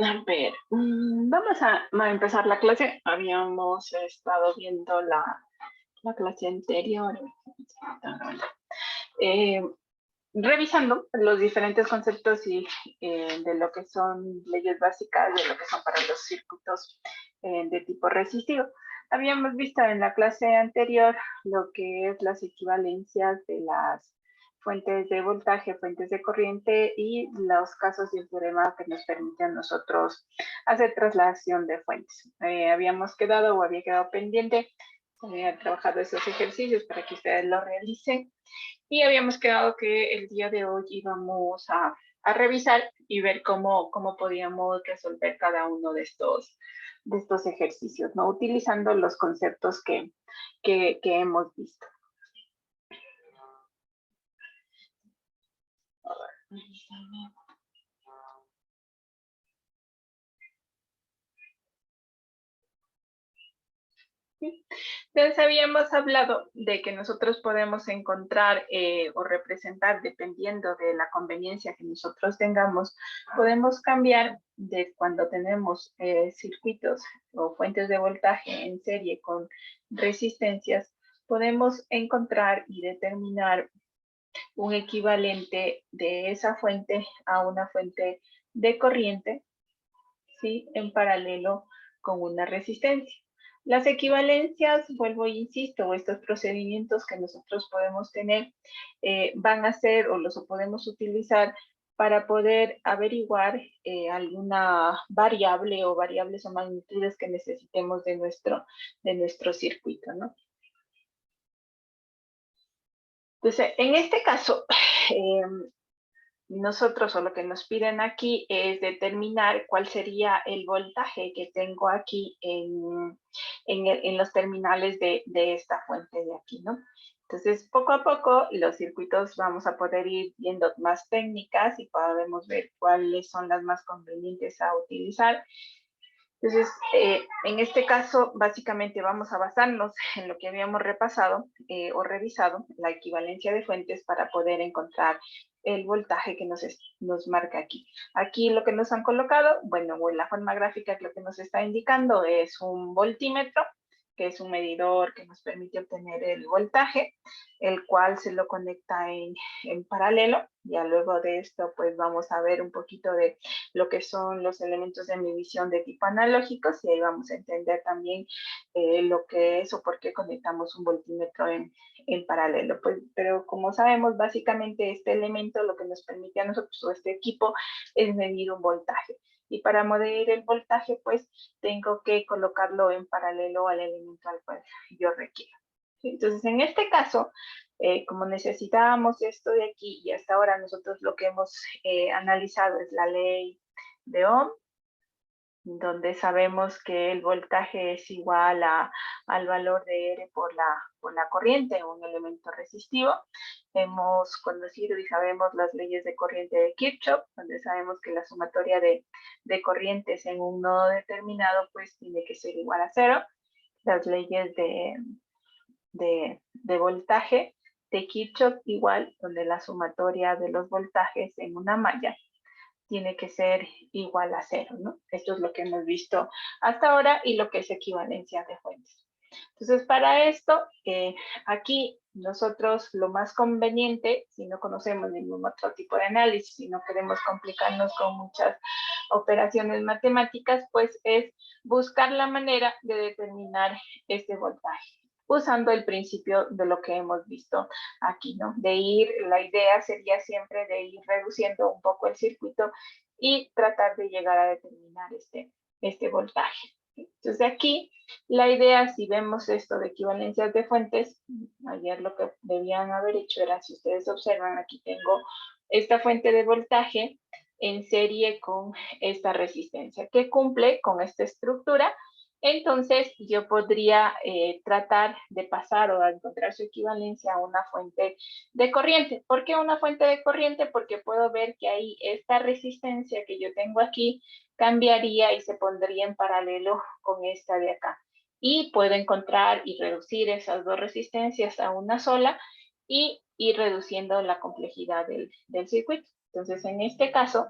A ver, vamos a empezar la clase. Habíamos estado viendo la clase anterior, eh, revisando los diferentes conceptos y de lo que son leyes básicas, de lo que son para los circuitos de tipo resistivo. Habíamos visto en la clase anterior lo que es las equivalencias de las fuentes de voltaje, fuentes de corriente y los casos y el teorema que nos permiten a nosotros hacer traslación de fuentes. Habíamos quedado o había quedado pendiente, había trabajado esos ejercicios para que ustedes lo realicen y habíamos quedado que el día de hoy íbamos a revisar y ver cómo podíamos resolver cada uno de estos ejercicios, ¿no? Utilizando los conceptos que hemos visto. Entonces habíamos hablado de que nosotros podemos encontrar o representar, dependiendo de la conveniencia que nosotros tengamos, podemos cambiar de cuando tenemos circuitos o fuentes de voltaje en serie con resistencias, podemos encontrar y determinar un equivalente de esa fuente a una fuente de corriente, ¿sí? En paralelo con una resistencia. Las equivalencias, vuelvo e insisto, estos procedimientos que nosotros podemos tener van a ser o los podemos utilizar para poder averiguar alguna variable o variables o magnitudes que necesitemos de nuestro circuito, ¿no? Entonces, en este caso, nosotros o lo que nos piden aquí es determinar cuál sería el voltaje que tengo aquí en los terminales de esta fuente de aquí, ¿no? Entonces, poco a poco, los circuitos vamos a poder ir viendo más técnicas y podemos ver cuáles son las más convenientes a utilizar. Entonces, en este caso, básicamente vamos a basarnos en lo que habíamos repasado o revisado, la equivalencia de fuentes para poder encontrar el voltaje que nos marca aquí. Aquí lo que nos han colocado, bueno, la forma gráfica que lo que nos está indicando es un voltímetro, que es un medidor que nos permite obtener el voltaje, el cual se lo conecta en paralelo. Ya luego de esto, pues vamos a ver un poquito de lo que son los elementos de medición de tipo analógicos y ahí vamos a entender también lo que es o por qué conectamos un voltímetro en paralelo. Pues, pero como sabemos, básicamente este elemento lo que nos permite a nosotros o este equipo es medir un voltaje. Y para medir el voltaje, pues tengo que colocarlo en paralelo al elemento al cual yo requiero. Entonces, en este caso, como necesitábamos esto de aquí y hasta ahora nosotros lo que hemos analizado es la ley de Ohm, donde sabemos que el voltaje es igual al valor de R por la corriente, un elemento resistivo. Hemos conocido y sabemos las leyes de corriente de Kirchhoff, donde sabemos que la sumatoria de corrientes en un nodo determinado pues tiene que ser igual a cero. Las leyes de voltaje de Kirchhoff igual, donde la sumatoria de los voltajes en una malla tiene que ser igual a cero, ¿no? Esto es lo que hemos visto hasta ahora y lo que es equivalencia de fuentes. Entonces, para esto, aquí nosotros lo más conveniente, si no conocemos ningún otro tipo de análisis, si no queremos complicarnos con muchas operaciones matemáticas, pues es buscar la manera de determinar este voltaje usando el principio de lo que hemos visto aquí, ¿no? La idea sería siempre de ir reduciendo un poco el circuito y tratar de llegar a determinar este voltaje. Entonces aquí la idea, si vemos esto de equivalencias de fuentes, ayer lo que debían haber hecho era, si ustedes observan, aquí tengo esta fuente de voltaje en serie con esta resistencia que cumple con esta estructura. Entonces, yo podría tratar de pasar o de encontrar su equivalencia a una fuente de corriente. ¿Por qué una fuente de corriente? Porque puedo ver que ahí esta resistencia que yo tengo aquí cambiaría y se pondría en paralelo con esta de acá. Y puedo encontrar y reducir esas dos resistencias a una sola y ir reduciendo la complejidad del circuito. Entonces, en este caso,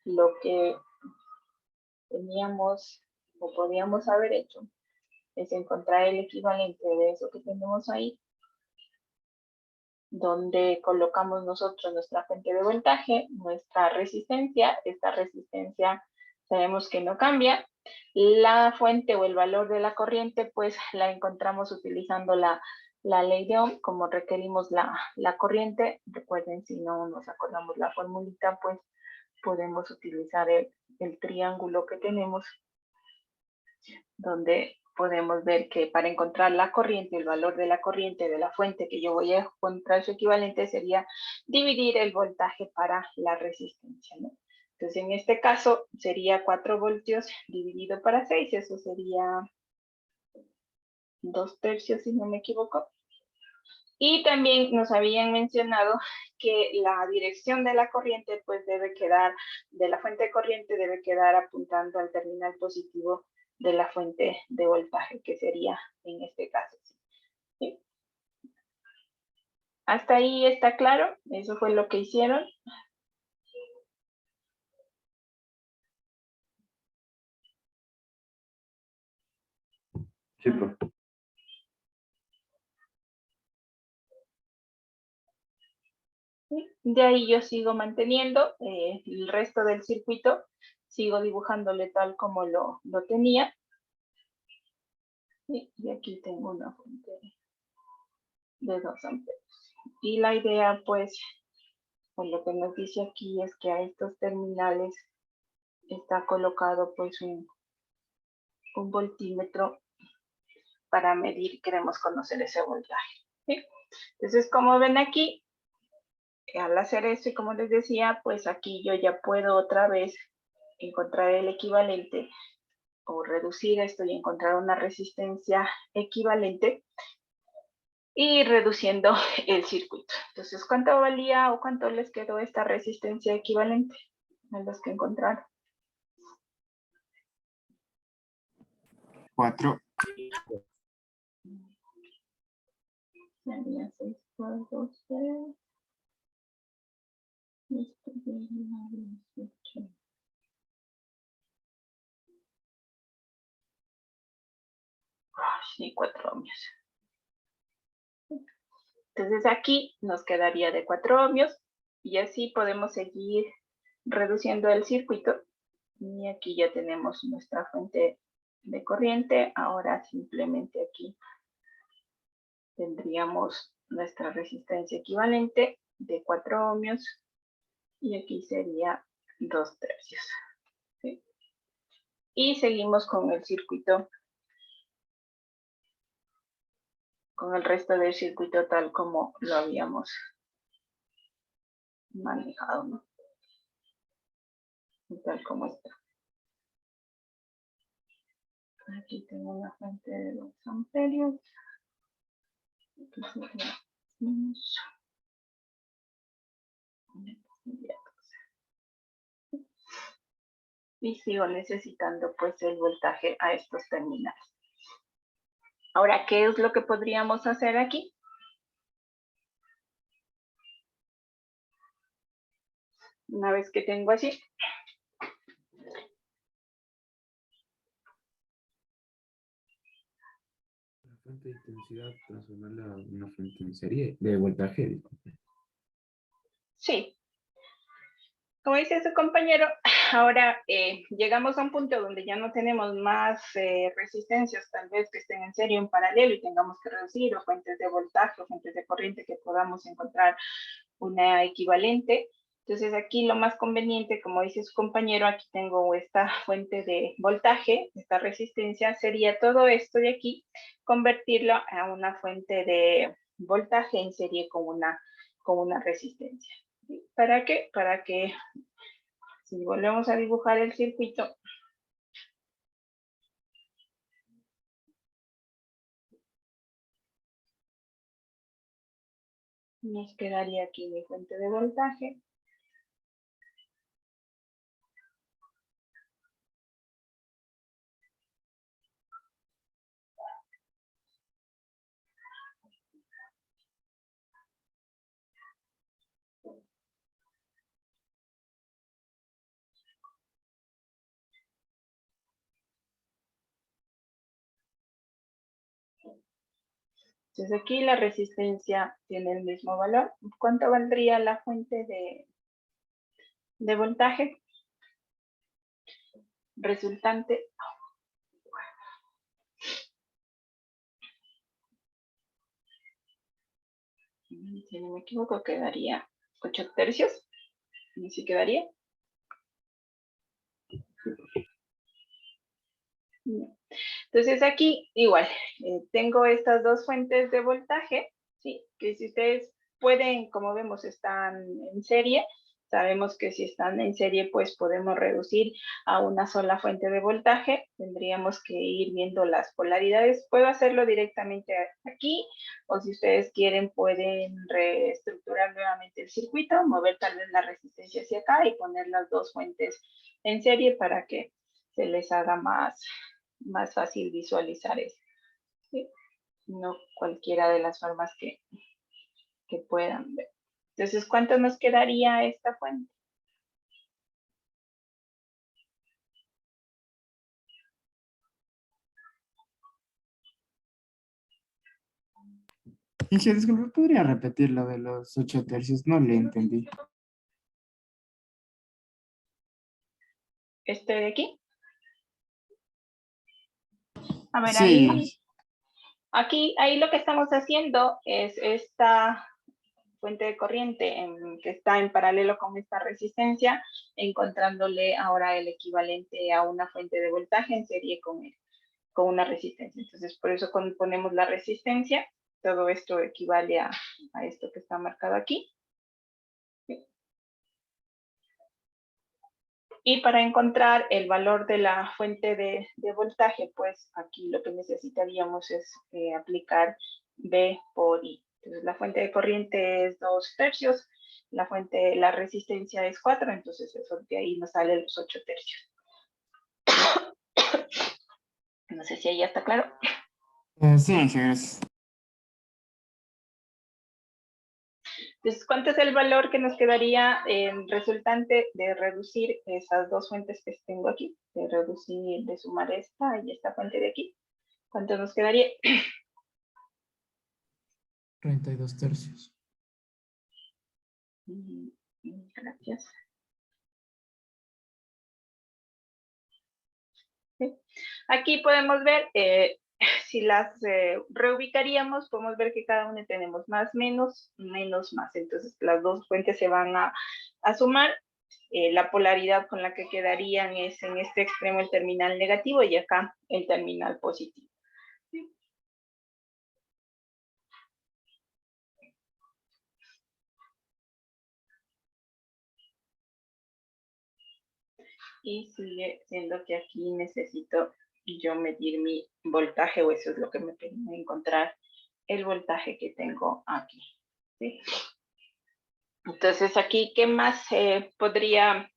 lo que teníamos o podíamos haber hecho es encontrar el equivalente de eso que tenemos ahí, donde colocamos nosotros nuestra fuente de voltaje, nuestra resistencia. Esta resistencia sabemos que no cambia. La fuente o el valor de la corriente, pues la encontramos utilizando la ley de Ohm. Como requerimos la corriente, recuerden, si no nos acordamos la formulita, pues podemos utilizar el triángulo que tenemos, donde podemos ver que para encontrar la corriente, el valor de la corriente de la fuente que yo voy a encontrar su equivalente sería dividir el voltaje para la resistencia, ¿no? Entonces, en este caso sería 4 voltios dividido para 6, eso sería 2/3, si no me equivoco. Y también nos habían mencionado que la dirección de la corriente, pues debe quedar, de la fuente de corriente debe quedar apuntando al terminal positivo de la fuente de voltaje, que sería en este caso. ¿Sí? ¿Hasta ahí está claro? Eso fue lo que hicieron. Sí, profe. De ahí yo sigo manteniendo el resto del circuito, sigo dibujándole tal como lo tenía. Y aquí tengo una fuente de 2 amperes. Y la idea, pues, por lo que nos dice aquí, es que a estos terminales está colocado pues un voltímetro para medir, queremos conocer ese voltaje. ¿Sí? Entonces, como ven aquí, al hacer esto, y como les decía, pues aquí yo ya puedo otra vez encontrar el equivalente o reducir esto y encontrar una resistencia equivalente y reduciendo el circuito. Entonces, ¿cuánto valía o cuánto les quedó esta resistencia equivalente a los que encontraron? 4. Sería 6 por 12. Esto sería 18. Sí, 4 ohmios. Entonces aquí nos quedaría de 4 ohmios y así podemos seguir reduciendo el circuito. Y aquí ya tenemos nuestra fuente de corriente. Ahora simplemente aquí tendríamos nuestra resistencia equivalente de 4 ohmios y aquí sería 2/3. ¿Sí? Y seguimos con el circuito, con el resto del circuito tal como lo habíamos manejado, ¿no? Tal como está. Aquí tengo una fuente de 2 amperios. Aquí sería menos. Y sigo necesitando pues el voltaje a estos terminales. Ahora, ¿qué es lo que podríamos hacer aquí? Una vez que tengo así, La fuente de intensidad, transformarla a una fuente en serie de voltaje. Disculpe. sí, como dice su compañero, ahora llegamos a un punto donde ya no tenemos más resistencias, tal vez que estén en serie en paralelo y tengamos que reducir, o fuentes de voltaje, o fuentes de corriente que podamos encontrar una equivalente. Entonces aquí lo más conveniente, como dice su compañero, aquí tengo esta fuente de voltaje, esta resistencia, sería todo esto de aquí, convertirlo a una fuente de voltaje en serie con una resistencia. ¿Para qué? Para que si volvemos a dibujar el circuito, nos quedaría aquí mi fuente de voltaje. Entonces aquí la resistencia tiene el mismo valor. ¿Cuánto valdría la fuente de voltaje resultante? Si no me equivoco, quedaría 8 tercios. ¿Y si quedaría? Entonces aquí igual, tengo estas dos fuentes de voltaje, ¿sí? Que si ustedes pueden, como vemos, están en serie. Sabemos que si están en serie, pues podemos reducir a una sola fuente de voltaje. Tendríamos que ir viendo las polaridades. Puedo hacerlo directamente aquí, o si ustedes quieren, pueden reestructurar nuevamente el circuito, mover tal vez la resistencia hacia acá y poner las dos fuentes en serie para que se les haga más fácil visualizar eso. ¿Sí? No cualquiera de las formas que puedan ver. Entonces, ¿cuánto nos quedaría esta fuente? Inge, disculpe, ¿podría repetir lo de los 8 tercios? No le entendí. ¿Este de aquí? A ver, Sí, ahí lo que estamos haciendo es esta fuente de corriente que está en paralelo con esta resistencia, encontrándole ahora el equivalente a una fuente de voltaje en serie con una resistencia. Entonces, por eso cuando ponemos la resistencia, todo esto equivale a esto que está marcado aquí. Y para encontrar el valor de la fuente de voltaje, pues aquí lo que necesitaríamos es aplicar V por I. Entonces la fuente de corriente es 2 tercios, la resistencia es 4, entonces eso de ahí nos sale los 8 tercios. No sé si ahí ya está claro. sí, Inge, gracias. Entonces, ¿cuánto es el valor que nos quedaría resultante de reducir esas dos fuentes que tengo aquí? De reducir, de sumar esta y esta fuente de aquí. ¿Cuánto nos quedaría? 32 tercios. Gracias. ¿Sí? Aquí podemos ver, si las reubicaríamos, podemos ver que cada una tenemos más, menos, menos, más. Entonces, las dos fuentes se van a sumar. La polaridad con la que quedarían es en este extremo el terminal negativo y acá el terminal positivo. ¿Sí? Y sigue siendo que aquí necesito yo medir mi voltaje, o eso es lo que me permite encontrar el voltaje que tengo aquí. ¿Sí? Entonces aquí, ¿qué más podría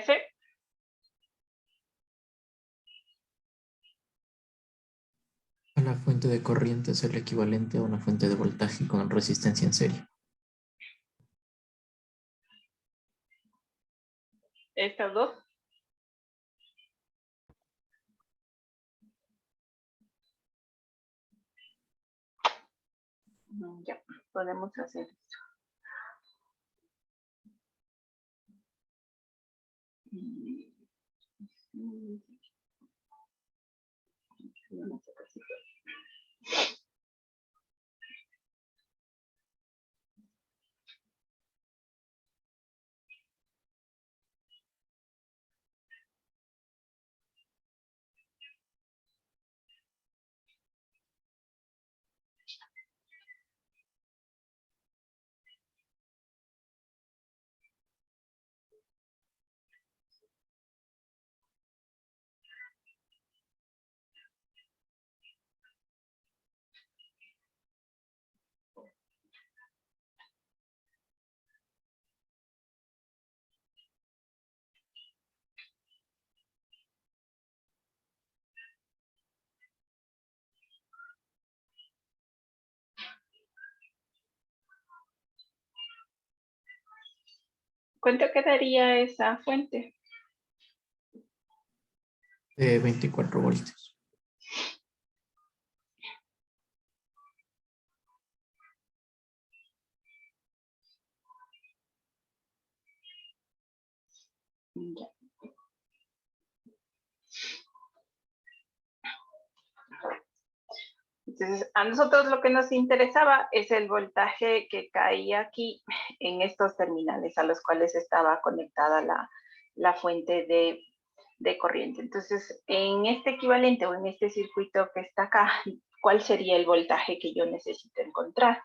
ser? Una fuente de corriente es el equivalente a una fuente de voltaje con resistencia en serie. Estas dos. Ya, podemos hacer esto. ¿Cuánto quedaría esa fuente? 24 voltios. Entonces, a nosotros lo que nos interesaba es el voltaje que caía aquí en estos terminales a los cuales estaba conectada la fuente de corriente. Entonces, en este equivalente o en este circuito que está acá, ¿cuál sería el voltaje que yo necesito encontrar?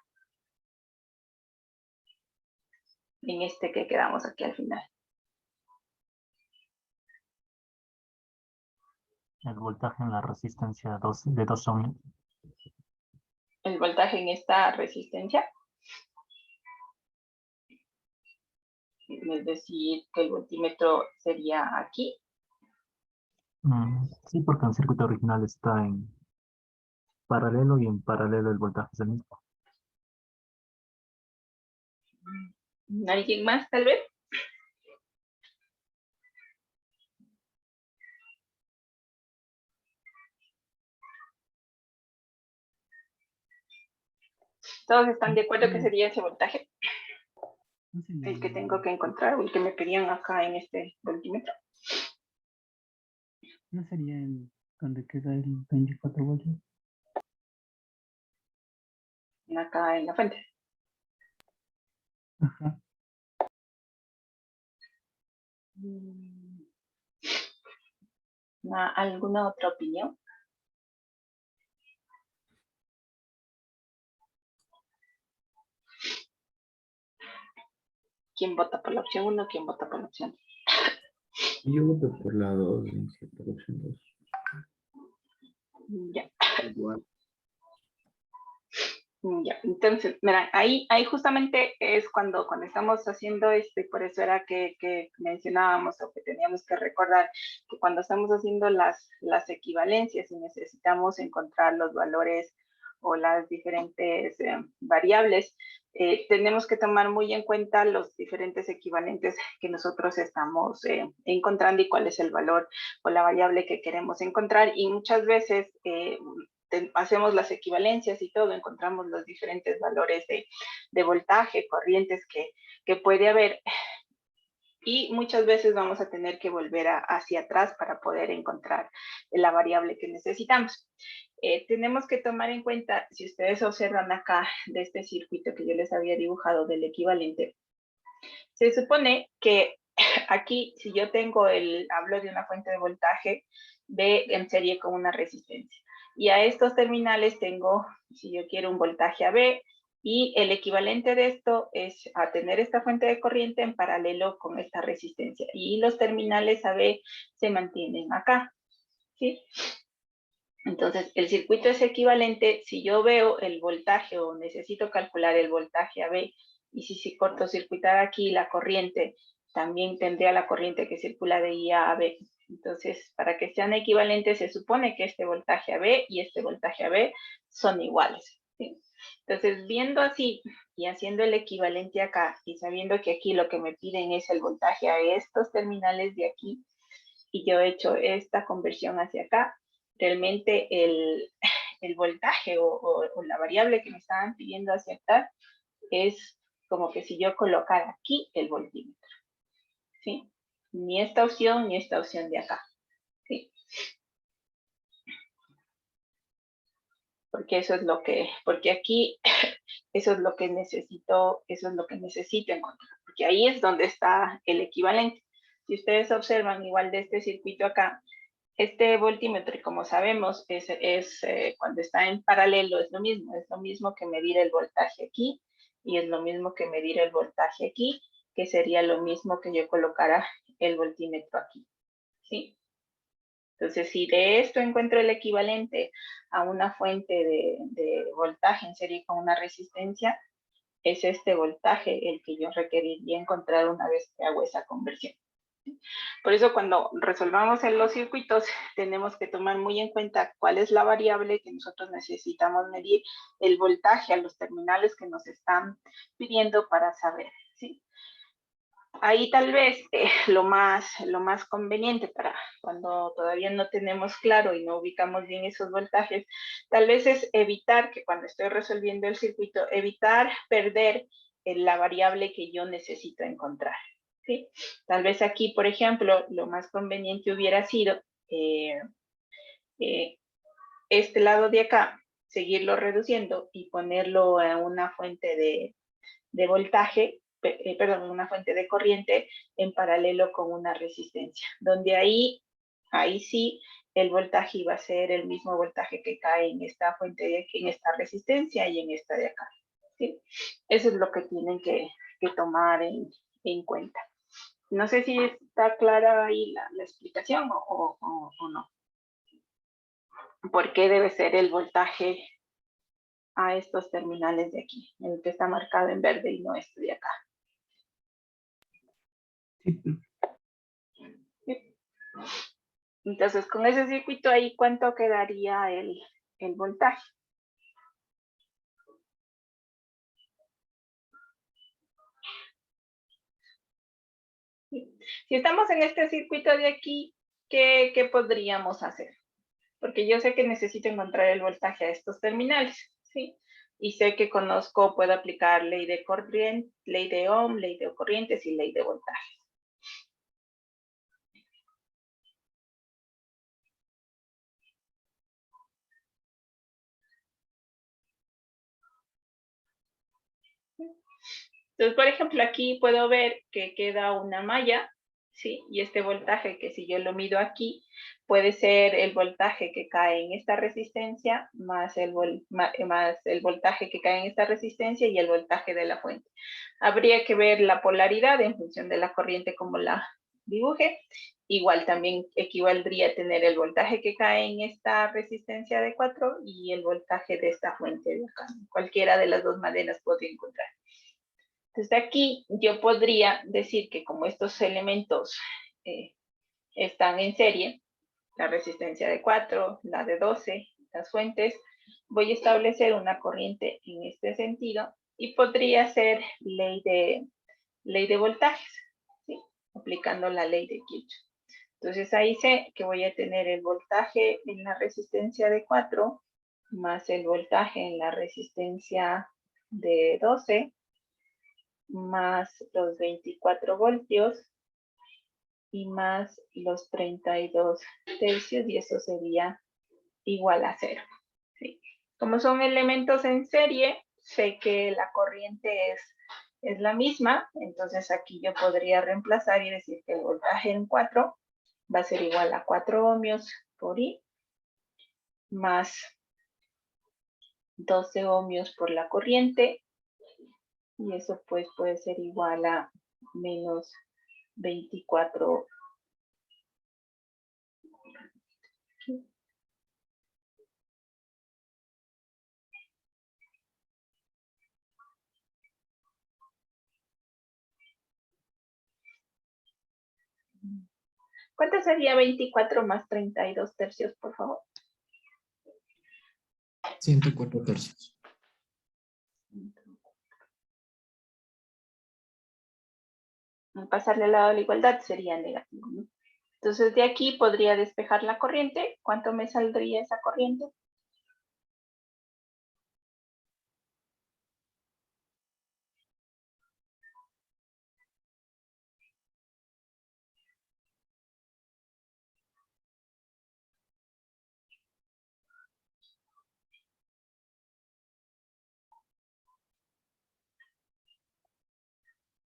En este que quedamos aquí al final. El voltaje en la resistencia de 2 ohms. El voltaje en esta resistencia. Es decir, que el voltímetro sería aquí. Sí, porque el circuito original está en paralelo y en paralelo el voltaje es el mismo. ¿Alguien más, tal vez? ¿Todos están de acuerdo que sería ese voltaje? El que tengo que encontrar o el que me pedían acá en este voltímetro. ¿No sería el donde queda el 24 voltios? Acá en la fuente. Ajá. ¿Alguna otra opinión? ¿Quién vota por la opción 1? ¿Quién vota por la opción 2? Yo voto por la 2, no sé, por la opción 2. Ya. Igual. Ya, entonces, mira, ahí justamente es cuando estamos haciendo por eso era que mencionábamos o que teníamos que recordar que cuando estamos haciendo las equivalencias y necesitamos encontrar los valores o las diferentes variables, tenemos que tomar muy en cuenta los diferentes equivalentes que nosotros estamos encontrando y cuál es el valor o la variable que queremos encontrar, y muchas veces hacemos las equivalencias y todo, encontramos los diferentes valores de voltaje, corrientes que puede haber, y muchas veces vamos a tener que volver hacia atrás para poder encontrar la variable que necesitamos. Tenemos que tomar en cuenta, si ustedes observan acá de este circuito que yo les había dibujado del equivalente, se supone que aquí, si yo tengo hablo de una fuente de voltaje B en serie con una resistencia. Y a estos terminales tengo, si yo quiero, un voltaje AB, y el equivalente de esto es a tener esta fuente de corriente en paralelo con esta resistencia. Y los terminales AB se mantienen acá, ¿sí? Entonces, el circuito es equivalente si yo veo el voltaje o necesito calcular el voltaje AB, y si cortocircuitar aquí la corriente, también tendría la corriente que circula de I a B. Entonces, para que sean equivalentes, se supone que este voltaje AB y este voltaje AB son iguales, ¿sí? Entonces, viendo así y haciendo el equivalente acá y sabiendo que aquí lo que me piden es el voltaje a estos terminales de aquí, y yo he hecho esta conversión hacia acá, realmente el voltaje o la variable que me estaban pidiendo aceptar es como que si yo colocara aquí el voltímetro, ¿sí? Ni esta opción ni esta opción de acá, ¿sí? Porque eso es lo que, porque aquí eso es lo que necesito encontrar, porque ahí es donde está el equivalente. Si ustedes observan igual de este circuito acá, este voltímetro, como sabemos, es cuando está en paralelo, es lo mismo que medir el voltaje aquí, y es lo mismo que medir el voltaje aquí, que sería lo mismo que yo colocara el voltímetro aquí, ¿sí? Entonces, si de esto encuentro el equivalente a una fuente de voltaje en serie con una resistencia, es este voltaje el que yo requeriría encontrar una vez que hago esa conversión. Por eso cuando resolvamos en los circuitos tenemos que tomar muy en cuenta cuál es la variable que nosotros necesitamos medir, el voltaje a los terminales que nos están pidiendo para saber, ¿sí? Ahí tal vez lo más conveniente para cuando todavía no tenemos claro y no ubicamos bien esos voltajes, tal vez es evitar que cuando estoy resolviendo el circuito, evitar perder la variable que yo necesito encontrar, ¿sí? Tal vez aquí, por ejemplo, lo más conveniente hubiera sido este lado de acá, seguirlo reduciendo y ponerlo a una fuente de voltaje, perdón, una fuente de corriente en paralelo con una resistencia, donde ahí sí el voltaje iba a ser el mismo voltaje que cae en esta fuente de aquí, en esta resistencia y en esta de acá. ¿Sí? Eso es lo que tienen que tomar en cuenta. No sé si está clara ahí la explicación o no. ¿Por qué debe ser el voltaje a estos terminales de aquí? El que está marcado en verde y no este de acá. Sí, Entonces, con ese circuito ahí, ¿cuánto quedaría el voltaje? Si estamos en este circuito de aquí, ¿qué podríamos hacer? Porque yo sé que necesito encontrar el voltaje a estos terminales, ¿sí? Y sé que puedo aplicar ley de corriente, ley de Ohm, ley de corrientes y ley de voltaje. Entonces, por ejemplo, aquí puedo ver que queda una malla, ¿sí? Y este voltaje, que si yo lo mido aquí, puede ser el voltaje que cae en esta resistencia más el voltaje que cae en esta resistencia y el voltaje de la fuente. Habría que ver la polaridad en función de la corriente como la dibuje. Igual también equivaldría a tener el voltaje que cae en esta resistencia de 4 y el voltaje de esta fuente de acá. Cualquiera de las dos maneras puedo encontrar. Desde aquí yo podría decir que como estos elementos están en serie, la resistencia de 4, la de 12, las fuentes, voy a establecer una corriente en este sentido y podría ser ley de voltajes, ¿sí? Aplicando la ley de Kirchhoff. Entonces ahí sé que voy a tener el voltaje en la resistencia de 4 más el voltaje en la resistencia de 12 más los 24 voltios y más los 32 tercios y eso sería igual a 0. ¿Sí? Como son elementos en serie, sé que la corriente es la misma, entonces aquí yo podría reemplazar y decir que el voltaje en 4 va a ser igual a 4 ohmios por I más 12 ohmios por la corriente y eso pues puede ser igual a menos 24. ¿Cuánto sería 24 más 32 tercios, por favor? 104 tercios. Pasarle al lado de la igualdad sería negativo, ¿no? Entonces de aquí podría despejar la corriente. ¿Cuánto me saldría esa corriente?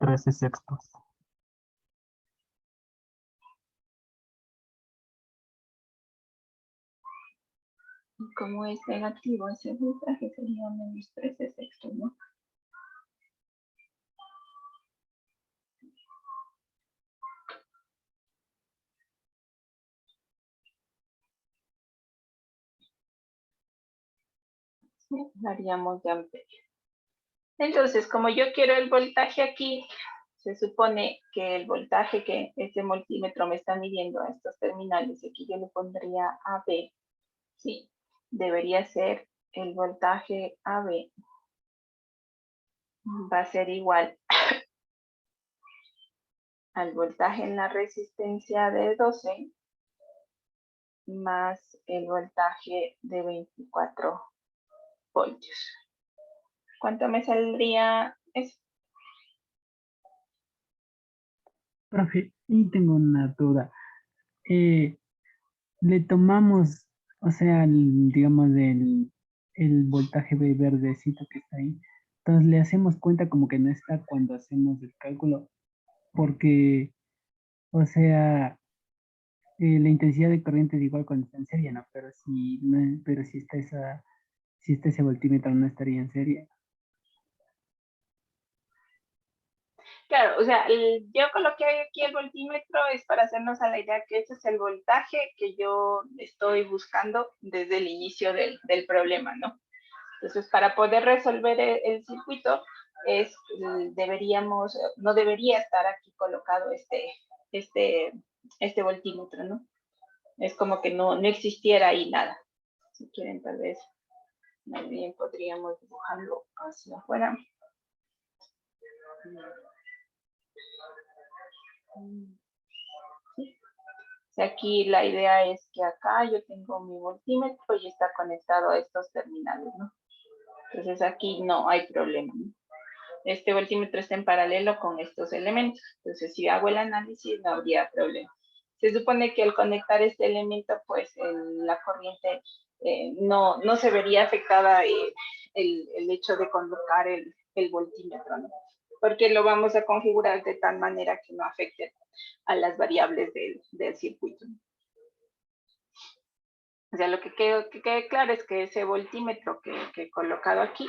Trece sextos. Y como es negativo ese voltaje sería menos 13 sextos, ¿no? Sí, haríamos de amperio. Entonces, como yo quiero el voltaje aquí, se supone que el voltaje que este multímetro me está midiendo a estos terminales, aquí yo le pondría AB, ¿sí? Debería ser el voltaje AB. Va a ser igual al voltaje en la resistencia de 12 más el voltaje de 24 voltios. ¿Cuánto me saldría eso? profe, y tengo una duda. Le tomamos, o sea, digamos, el voltaje B verdecito que está ahí. Entonces le hacemos cuenta como que no está cuando hacemos el cálculo, porque, o sea, la intensidad de corriente es igual cuando está en serie, ¿no? Pero si, no, pero si está ese voltímetro no estaría en serie. Claro, o sea, yo coloqué aquí el voltímetro es para hacernos a la idea que ese es el voltaje que yo estoy buscando desde el inicio del problema, ¿no? Entonces, para poder resolver el circuito, no debería estar aquí colocado este voltímetro, ¿no? Es como que no existiera ahí nada. Si quieren, tal vez, más bien podríamos dibujarlo hacia afuera. ¿Sí? O sea, aquí la idea es que acá yo tengo mi voltímetro y está conectado a estos terminales, ¿no? Entonces aquí no hay problema, ¿no? Este voltímetro está en paralelo con estos elementos. Entonces, si hago el análisis, no habría problema. Se supone que al conectar este elemento, pues la corriente no se vería afectada el hecho de colocar el voltímetro, ¿no? Porque lo vamos a configurar de tal manera que no afecte a las variables del circuito. O sea, lo que quede claro es que ese voltímetro que he colocado aquí,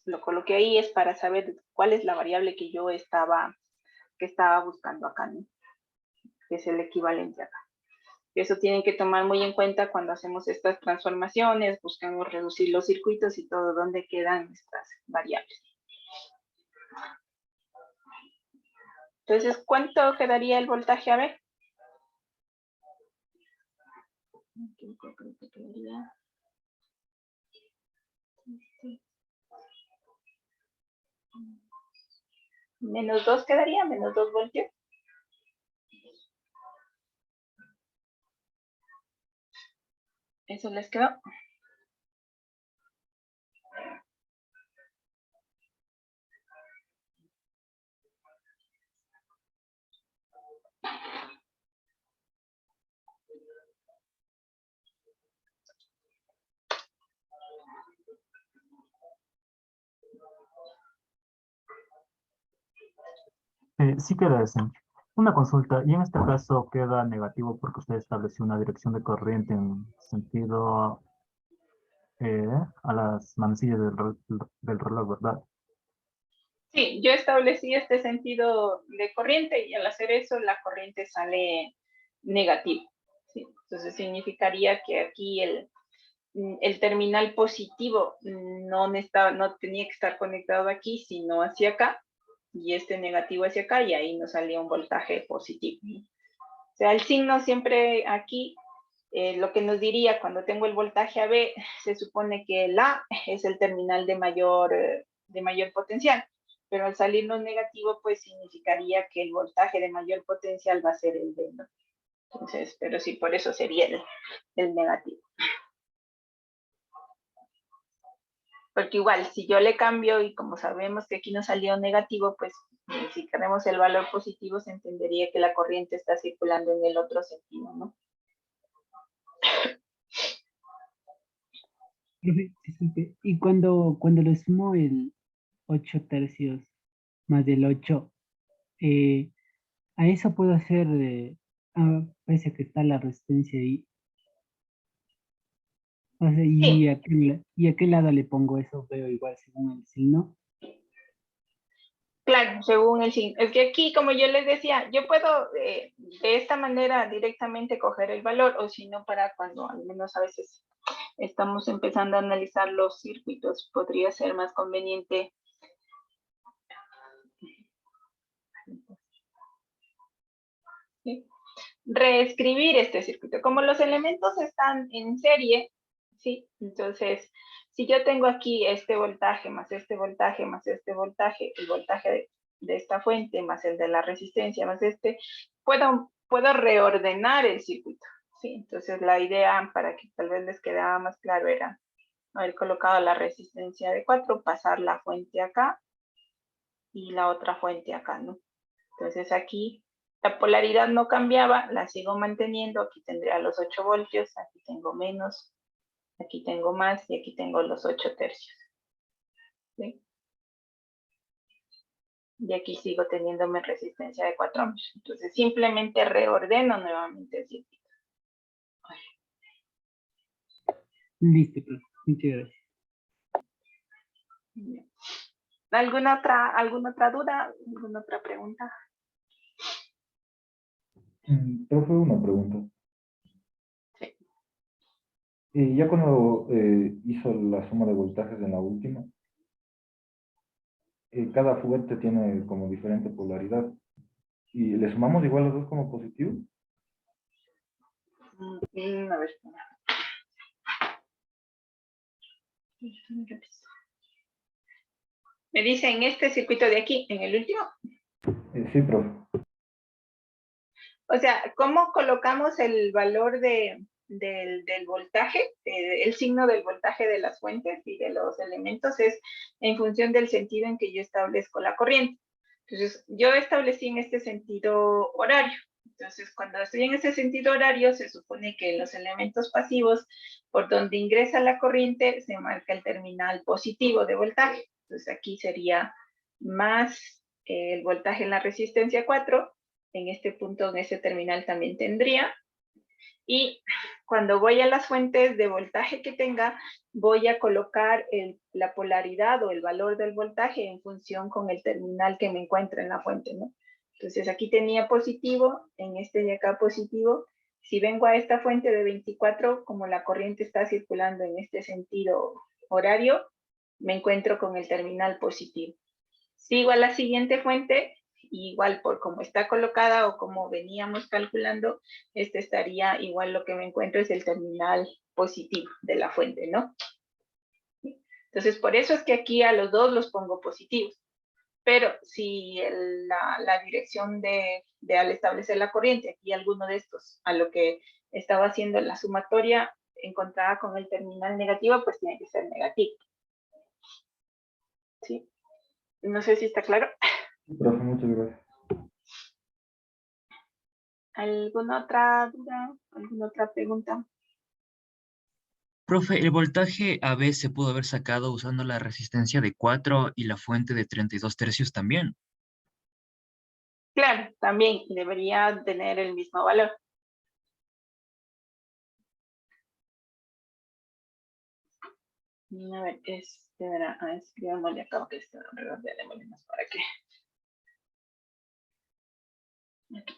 lo coloqué ahí es para saber cuál es la variable que yo estaba buscando acá, ¿no? Que es el equivalente acá. Eso tienen que tomar muy en cuenta cuando hacemos estas transformaciones, buscamos reducir los circuitos y todo, dónde quedan nuestras variables. Entonces, ¿cuánto quedaría el voltaje A B? Creo que quedaría... Menos 2 quedaría, menos 2 voltios. Eso les quedó. Sí queda ese. Una consulta, y en este caso queda negativo porque usted estableció una dirección de corriente en sentido eh, a las manecillas del reloj, ¿verdad? Sí, yo establecí este sentido de corriente y al hacer eso la corriente sale negativa. ¿Sí? Entonces significaría que aquí el terminal positivo no tenía que estar conectado aquí, sino hacia acá, y este negativo hacia acá, y ahí nos salía un voltaje positivo. O sea, el signo siempre aquí, lo que nos diría cuando tengo el voltaje AB, se supone que el A es el terminal de mayor potencial, pero al salirnos negativo, pues significaría que el voltaje de mayor potencial va a ser el B, ¿no? Entonces, pero sí, por eso sería el negativo. Porque igual, si yo le cambio y como sabemos que aquí nos salió negativo, pues si queremos el valor positivo, se entendería que la corriente está circulando en el otro sentido, ¿no? Profe, disculpe, y cuando le sumo el 8 tercios más del 8, a eso puedo hacer, pese a que está la resistencia ahí, o sea, Sí, y a qué lado le pongo eso, veo igual según el signo. claro, según el signo. Es que aquí, como yo les decía, yo puedo de esta manera directamente coger el valor, o si no, para cuando al menos a veces estamos empezando a analizar los circuitos, podría ser más conveniente ¿sí? Reescribir este circuito. Como los elementos están en serie, ¿sí? Entonces, si yo tengo aquí este voltaje más este voltaje más este voltaje, el voltaje de esta fuente más el de la resistencia más puedo reordenar el circuito, ¿sí? Entonces, la idea para que tal vez les quedara más claro era haber colocado la resistencia de 4, pasar la fuente acá y la otra fuente acá, ¿no? Entonces aquí la polaridad no cambiaba, la sigo manteniendo, aquí tendría los 8 voltios, aquí tengo menos Aquí tengo más y aquí tengo los 8 tercios. ¿Sí? Y aquí sigo teniendo mi resistencia de 4 ohms. Entonces simplemente reordeno nuevamente el circuito. Listo, profe. Muchas gracias. Bien. ¿Alguna otra duda? ¿Alguna otra pregunta? Profe, una pregunta. Sí. Ya cuando hizo la suma de voltajes en la última, cada fuente tiene como diferente polaridad. ¿Y le sumamos igual los dos como positivo? A ver. Me dice en este circuito de aquí, en el último. Sí, profe. O sea, ¿cómo colocamos el valor del voltaje? El signo del voltaje de las fuentes y de los elementos es en función del sentido en que yo establezco la corriente. Entonces, yo establecí en este sentido horario. Entonces, cuando estoy en ese sentido horario, se supone que los elementos pasivos, por donde ingresa la corriente, se marca el terminal positivo de voltaje. Entonces, aquí sería más el voltaje en la resistencia 4. En este punto, en ese terminal también tendría. Y cuando voy a las fuentes de voltaje que tenga, voy a colocar la polaridad o el valor del voltaje en función con el terminal que me encuentre en la fuente, ¿no? Entonces aquí tenía positivo, en este de acá positivo. Si vengo a esta fuente de 24, como la corriente está circulando en este sentido horario, me encuentro con el terminal positivo. Sigo a la siguiente fuente, igual por cómo está colocada o como veníamos calculando, este estaría igual, lo que me encuentro es el terminal positivo de la fuente, ¿no? Entonces, por eso es que aquí a los dos los pongo positivos. Pero si la dirección al establecer la corriente, aquí alguno de estos, a lo que estaba haciendo la sumatoria, encontrada con el terminal negativo, pues tiene que ser negativo. ¿Sí? No sé si está claro. Sí, profe, muchas gracias. ¿Alguna otra duda? ¿Alguna otra pregunta? Profe, el voltaje AB se pudo haber sacado usando la resistencia de 4 y la fuente de 32 tercios también. Claro, también debería tener el mismo valor. A ver, verá, escribámosle acá que está alrededor de molinos para que. Aquí.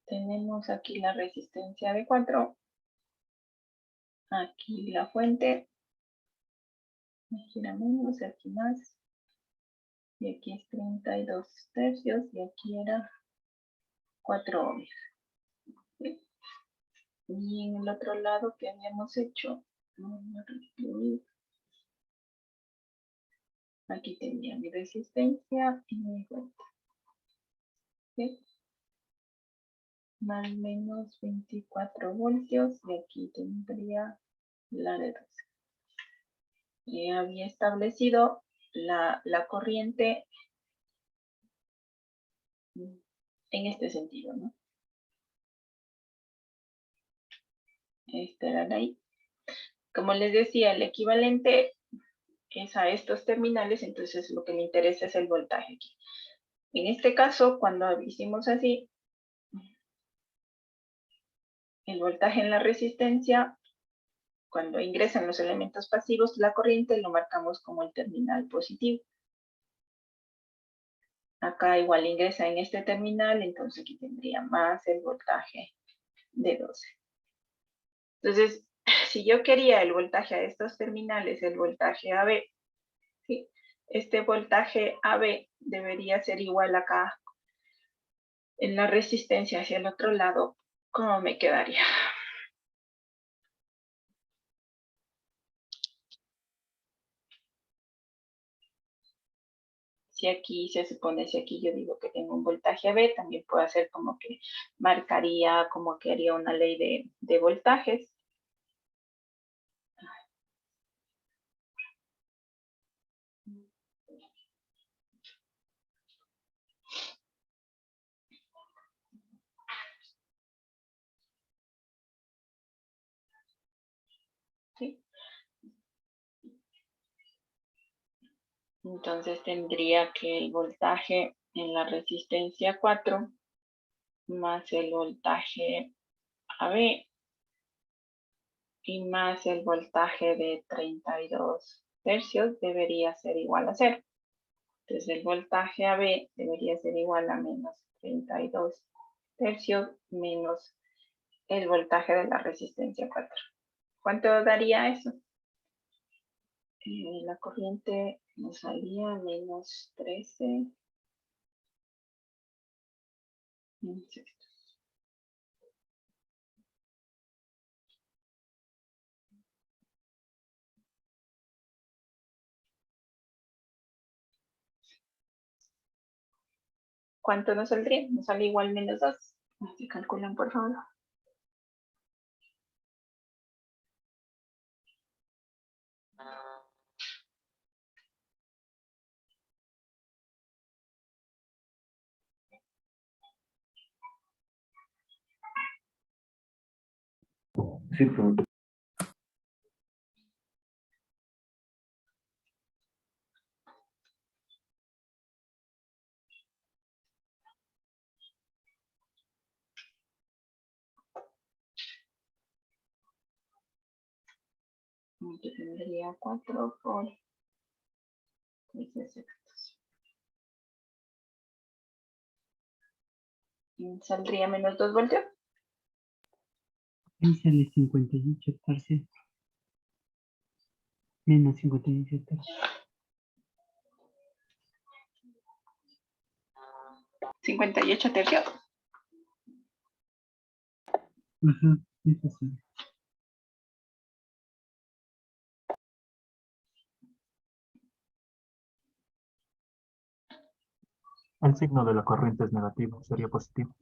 Tenemos aquí la resistencia de 4. Aquí la fuente. Aquí la menos, aquí más. Y aquí es 32 tercios y aquí era 4 ohms. ¿Sí? Y en el otro lado que habíamos hecho, aquí tenía mi resistencia y mi fuente. ¿Sí? Más o menos 24 voltios y aquí tendría la de 12. Y había establecido la corriente en este sentido, ¿no? Este era ahí. Como les decía, el equivalente es a estos terminales, entonces lo que me interesa es el voltaje aquí. En este caso, cuando hicimos así, el voltaje en la resistencia, cuando ingresan los elementos pasivos, la corriente lo marcamos como el terminal positivo. Acá igual ingresa en este terminal, entonces aquí tendría más el voltaje de 12. Entonces, si yo quería el voltaje a estos terminales, el voltaje AB, ¿sí? Este voltaje AB debería ser igual acá en la resistencia hacia el otro lado. ¿Cómo me quedaría? Si aquí se supone, si aquí yo digo que tengo un voltaje AB, también puedo hacer como que marcaría, como que haría una ley de voltajes. Entonces tendría que el voltaje en la resistencia 4 más el voltaje AB y más el voltaje de 32 tercios debería ser igual a 0. Entonces el voltaje AB debería ser igual a menos 32 tercios menos el voltaje de la resistencia 4. ¿Cuánto daría eso? La corriente nos salía menos 13. ¿Cuánto nos saldría? Nos sale igual menos 2. Así calculan, por favor. Sí, pero Aquí tendría 4 por 13 sextos. Saldría menos 2 voltios. Ahí sale 58 tercios. Menos 58 tercios. 58 tercios. Ajá, eso sí. El signo de la corriente es negativo, sería positivo.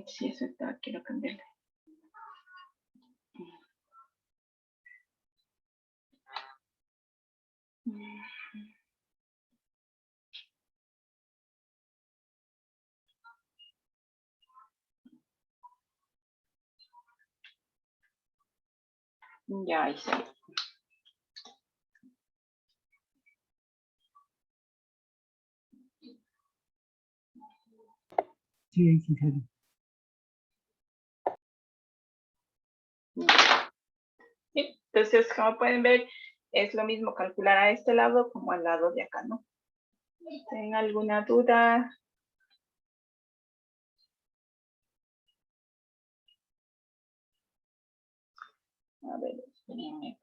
Sí, eso está, quiero cambiarle. Ya hice. Sí, ahí sí sale. Sí, entonces, como pueden ver, es lo mismo calcular a este lado como al lado de acá, ¿no? ¿Tienen alguna duda? A ver, espérenme,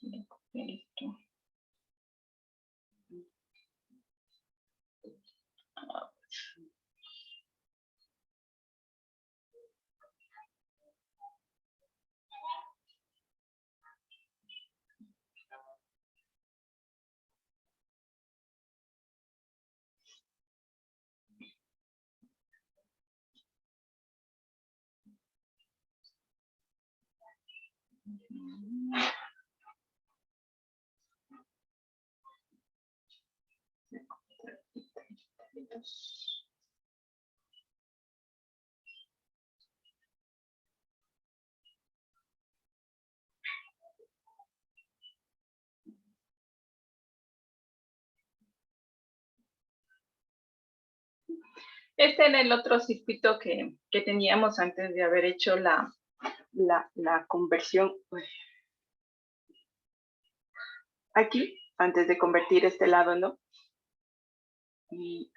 voy a copiar esto. Este era el otro circuito que teníamos antes de haber hecho la conversión. Aquí, antes de convertir este lado, ¿no? Y,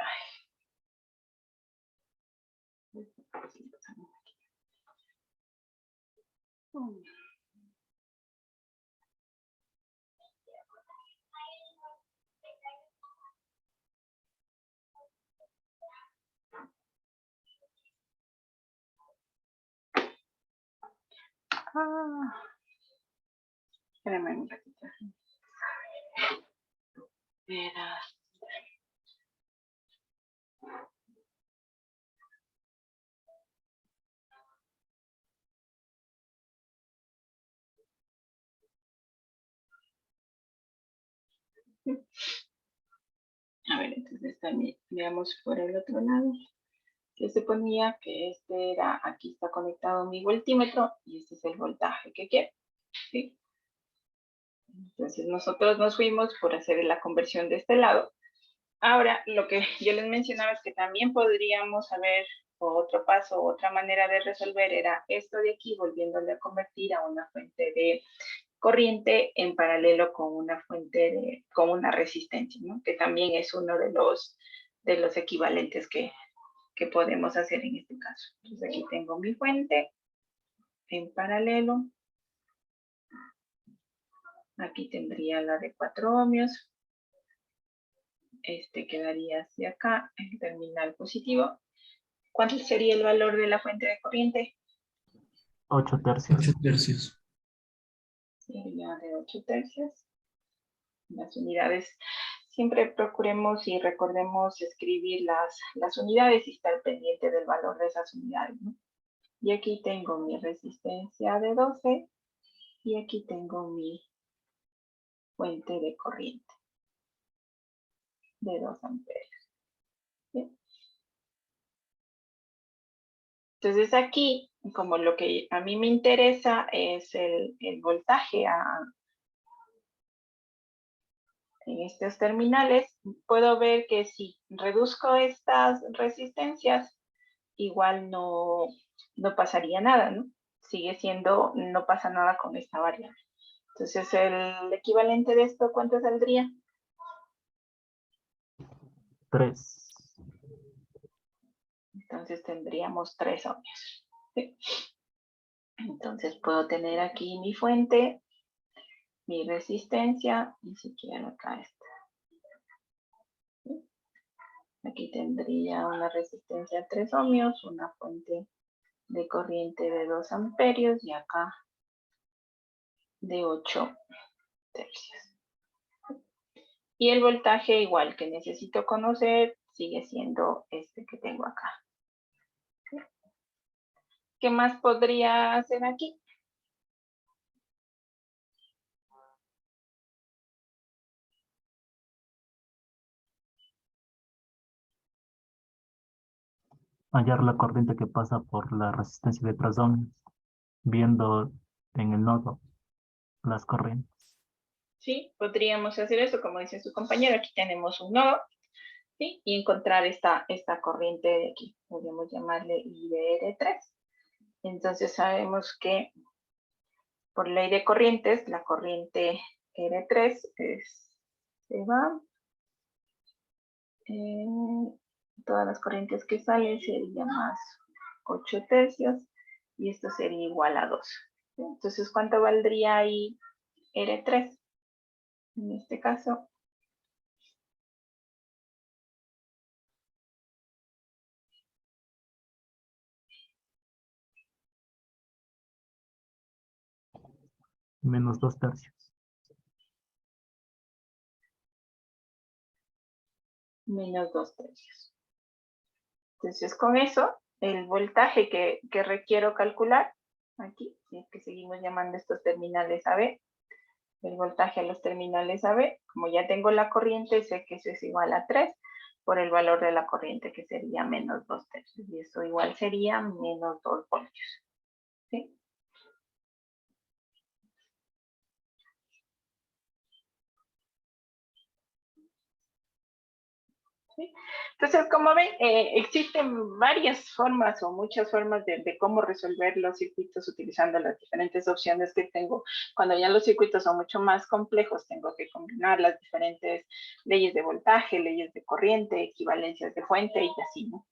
espérame un ratito. Era. A ver, entonces también veamos por el otro lado. Se suponía que este era, aquí está conectado mi voltímetro y este es el voltaje que quiero. ¿Sí? Entonces nosotros nos fuimos por hacer la conversión de este lado. Ahora, lo que yo les mencionaba es que también podríamos haber, otro paso, otra manera de resolver era esto de aquí, volviéndole a convertir a una fuente de corriente en paralelo con una fuente con una resistencia, ¿no? Que también es uno de los equivalentes que podemos hacer en este caso. Entonces aquí tengo mi fuente en paralelo. Aquí tendría la de 4 ohmios. Este quedaría hacia acá, el terminal positivo. ¿Cuánto sería el valor de la fuente de corriente? 8 tercios. 8 tercios. Sería de 8 tercios. Las unidades, siempre procuremos y recordemos escribir las unidades y estar pendiente del valor de esas unidades, ¿no? Y aquí tengo mi resistencia de 12 y aquí tengo mi fuente de corriente de 2 amperios. ¿Sí? Entonces aquí, como lo que a mí me interesa es el voltaje en estos terminales, puedo ver que si reduzco estas resistencias, igual no pasaría nada, ¿no? Sigue siendo, no pasa nada con esta variable. Entonces, el equivalente de esto, ¿cuánto saldría? 3. Entonces tendríamos 3 ohmios. ¿Sí? Entonces puedo tener aquí mi fuente, mi resistencia, y si quiero acá está. ¿Sí? Aquí tendría una resistencia de 3 ohmios, una fuente de corriente de 2 amperios y acá de 8 tercios. Y el voltaje igual que necesito conocer sigue siendo este que tengo acá. ¿Sí? ¿Qué más podría hacer aquí? Hallar la corriente que pasa por la resistencia de 3 ohmios, viendo en el nodo las corrientes. Sí, podríamos hacer eso, como dice su compañero. Aquí tenemos un nodo, ¿sí? Y encontrar esta corriente de aquí. Podríamos llamarle IDR3. Entonces sabemos que por ley de corrientes, la corriente R3 se va. Todas las corrientes que salen sería más 8 tercios. Y esto sería igual a 2. ¿Sí? Entonces, ¿cuánto valdría ahí R3? En este caso, Menos 2 tercios. menos 2 tercios. Entonces, con eso, el voltaje que requiero calcular, aquí, si es que seguimos llamando estos terminales AB, el voltaje a los terminales AB, como ya tengo la corriente, sé que eso es igual a 3 por el valor de la corriente, que sería menos 2 tercios. Y eso igual sería menos 2 voltios. ¿Sí? ¿Sí? Entonces, como ven, existen varias formas o muchas formas de cómo resolver los circuitos utilizando las diferentes opciones que tengo. Cuando ya los circuitos son mucho más complejos, tengo que combinar las diferentes leyes de voltaje, leyes de corriente, equivalencias de fuente y así, ¿no?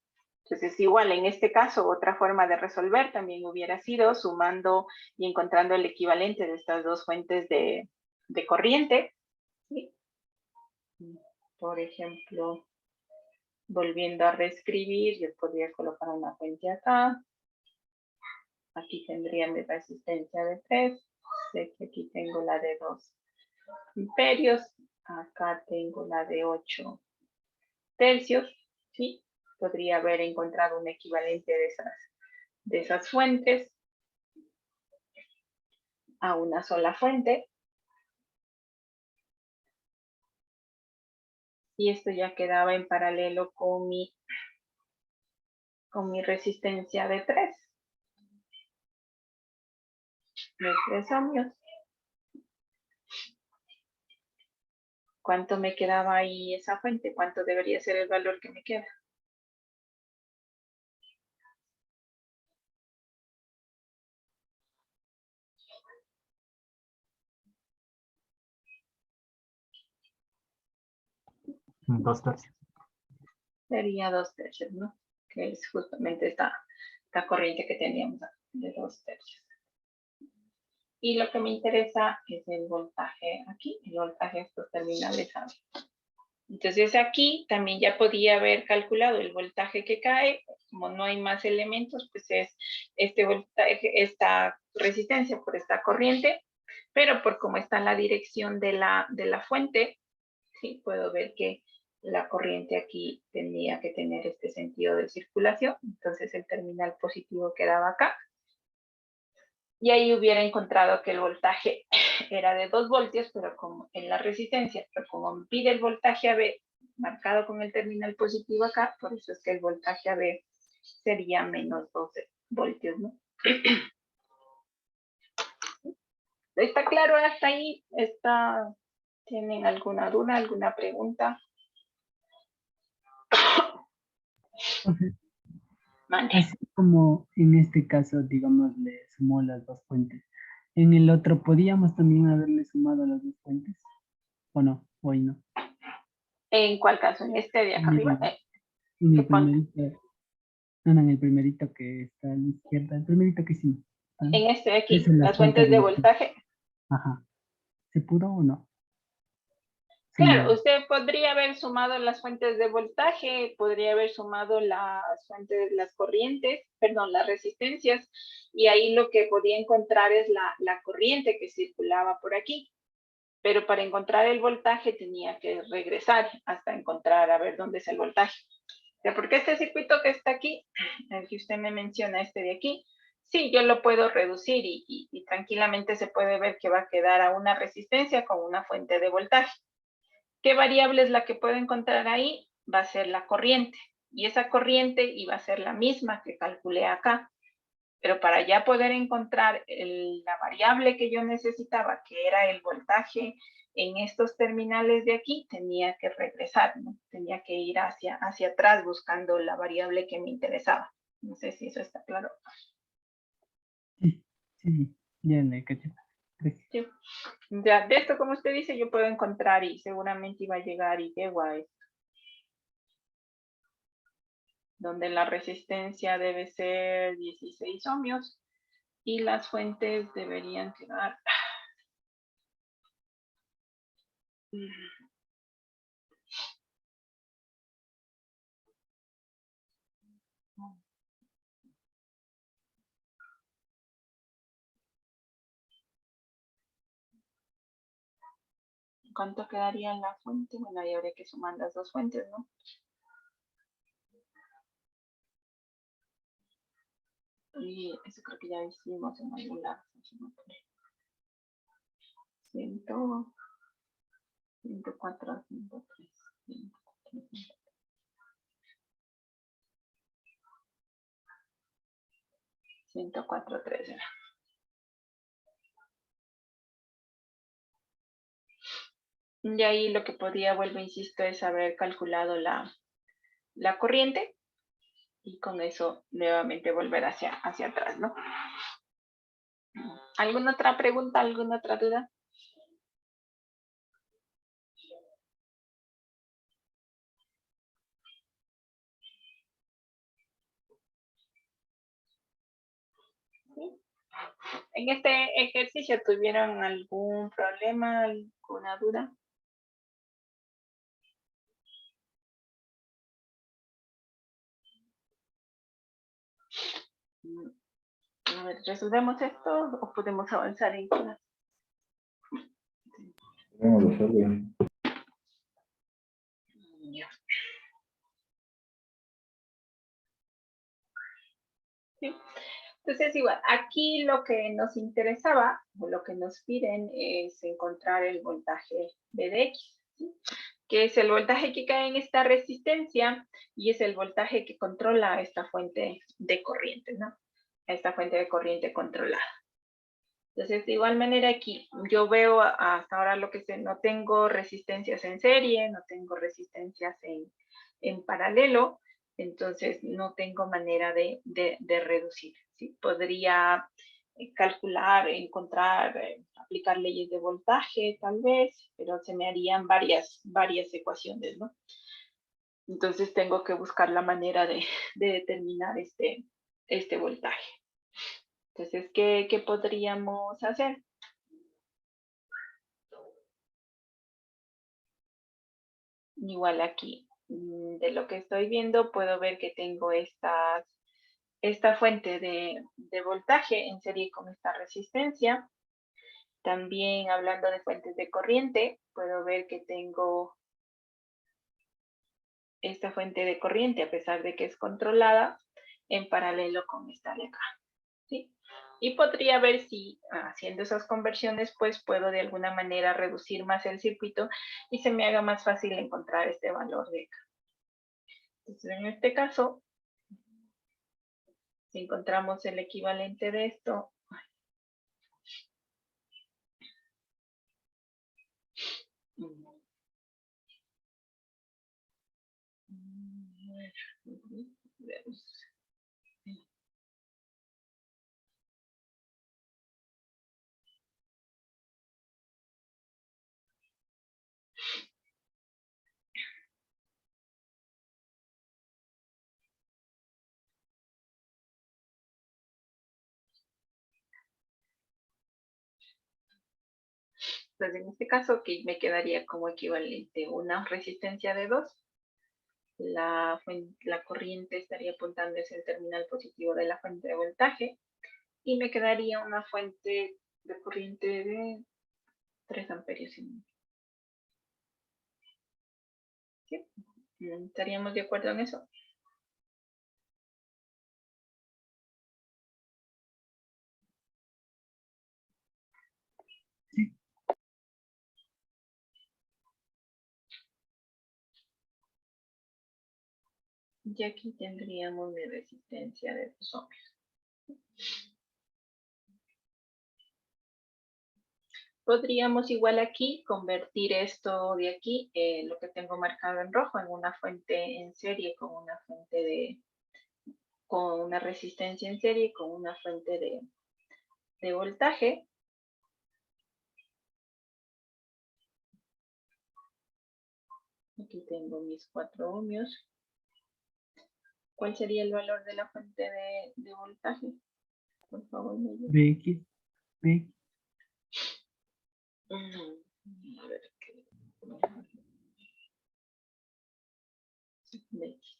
Entonces, igual en este caso, otra forma de resolver también hubiera sido sumando y encontrando el equivalente de estas dos fuentes de corriente. ¿Sí? Por ejemplo, volviendo a reescribir, yo podría colocar una fuente acá. Aquí tendría mi resistencia de 3. Sé que aquí tengo la de 2 amperios. Acá tengo la de 8 tercios. ¿Sí? Podría haber encontrado un equivalente de esas fuentes a una sola fuente. Y esto ya quedaba en paralelo con mi resistencia de 3 ohmios. ¿Cuánto me quedaba ahí esa fuente? ¿Cuánto debería ser el valor que me queda? Dos tercios. Sería 2/3, ¿no? Que es justamente esta corriente que teníamos de 2/3. Y lo que me interesa es el voltaje aquí, el voltaje de estos terminales A. Entonces aquí también ya podía haber calculado el voltaje que cae. Como no hay más elementos, pues es este voltaje, esta resistencia por esta corriente. Pero por cómo está la dirección de la fuente, sí, puedo ver que la corriente aquí tenía que tener este sentido de circulación. Entonces el terminal positivo quedaba acá. Y ahí hubiera encontrado que el voltaje era de 2 voltios, pero como en la resistencia, pero como me pide el voltaje AB marcado con el terminal positivo acá, por eso es que el voltaje AB sería menos 12 voltios, ¿no? ¿Está claro hasta ahí? ¿Tienen alguna duda, alguna pregunta? Mande. Así como en este caso, digamos, le sumó las dos fuentes. En el otro, ¿podíamos también haberle sumado las dos fuentes? ¿O no? Hoy no. ¿En cuál caso? ¿En este de acá En arriba? en el ¿Qué ponte? primerito, no, en el primerito que está a la izquierda, el primerito que sí. En este de aquí, Esa es la las fuentes de voltaje. Ajá. ¿Se pudo o no? Claro, Sí. usted podría haber sumado las fuentes de voltaje, podría haber sumado las fuentes, las corrientes, perdón, las resistencias, y ahí lo que podía encontrar es la corriente que circulaba por aquí. Pero para encontrar el voltaje tenía que regresar hasta encontrar, a ver dónde es el voltaje. O sea, porque este circuito que está aquí, el que usted me menciona, este de aquí, sí, yo lo puedo reducir y tranquilamente se puede ver que va a quedar a una resistencia con una fuente de voltaje. ¿Qué variable es la que puedo encontrar ahí? Va a ser la corriente. Y esa corriente iba a ser la misma que calculé acá. Pero para ya poder encontrar la variable que yo necesitaba, que era el voltaje en estos terminales de aquí, tenía que regresar, ¿no? Tenía que ir hacia atrás buscando la variable que me interesaba. No sé si eso está claro. Sí, ya le caché. Gracias. Sí. Ya, de esto, como usted dice, yo puedo encontrar y seguramente iba a llegar y llego a esto. Donde la resistencia debe ser 16 ohmios y las fuentes deberían quedar. ¿Cuánto quedaría en la fuente? Bueno, ahí habría que sumar las dos fuentes, ¿no? Y eso creo que ya hicimos en algún lado. 104, 103, 104.3 era. Y ahí lo que podía, vuelvo, insisto, es haber calculado la corriente y con eso nuevamente volver hacia atrás, ¿no? ¿Alguna otra pregunta, alguna otra duda? ¿Sí? ¿En este ejercicio tuvieron algún problema, alguna duda? A ver, ¿resolvemos esto o podemos avanzar en clase? Podemos hacerlo. ¿Sí? Entonces, igual, aquí lo que nos interesaba, o lo que nos piden, es encontrar el voltaje B de X, ¿sí? Que es el voltaje que cae en esta resistencia y es el voltaje que controla esta fuente de corriente, ¿no? Esta fuente de corriente controlada. Entonces, de igual manera aquí, yo veo hasta ahora lo que sé, no tengo resistencias en serie, no tengo resistencias en paralelo, entonces no tengo manera de reducir, ¿sí? Podría calcular, encontrar, aplicar leyes de voltaje, tal vez, pero se me harían varias ecuaciones, ¿no? Entonces tengo que buscar la manera de determinar este voltaje. Entonces, ¿qué podríamos hacer? Igual aquí, de lo que estoy viendo, puedo ver que tengo esta fuente de voltaje en serie con esta resistencia. También hablando de fuentes de corriente, puedo ver que tengo esta fuente de corriente, a pesar de que es controlada, en paralelo con esta de acá, ¿sí? Y podría ver si haciendo esas conversiones, pues puedo de alguna manera reducir más el circuito y se me haga más fácil encontrar este valor de acá. Entonces, en este caso, si encontramos el equivalente de esto, veamos. Entonces, en este caso, que me quedaría como equivalente una resistencia de 2. La corriente estaría apuntando hacia el terminal positivo de la fuente de voltaje. Y me quedaría una fuente de corriente de 3 amperios. ¿Sí? ¿Estaríamos de acuerdo en eso? Sí. Y aquí tendríamos mi resistencia de 2 ohmios. Podríamos igual aquí convertir esto de aquí, lo que tengo marcado en rojo, en una fuente en serie con una fuente con una resistencia en serie con una fuente de voltaje. Aquí tengo mis 4 ohmios. ¿Cuál sería el valor de la fuente de voltaje? Por favor, me ayuda. BX, BX. A ver, BX.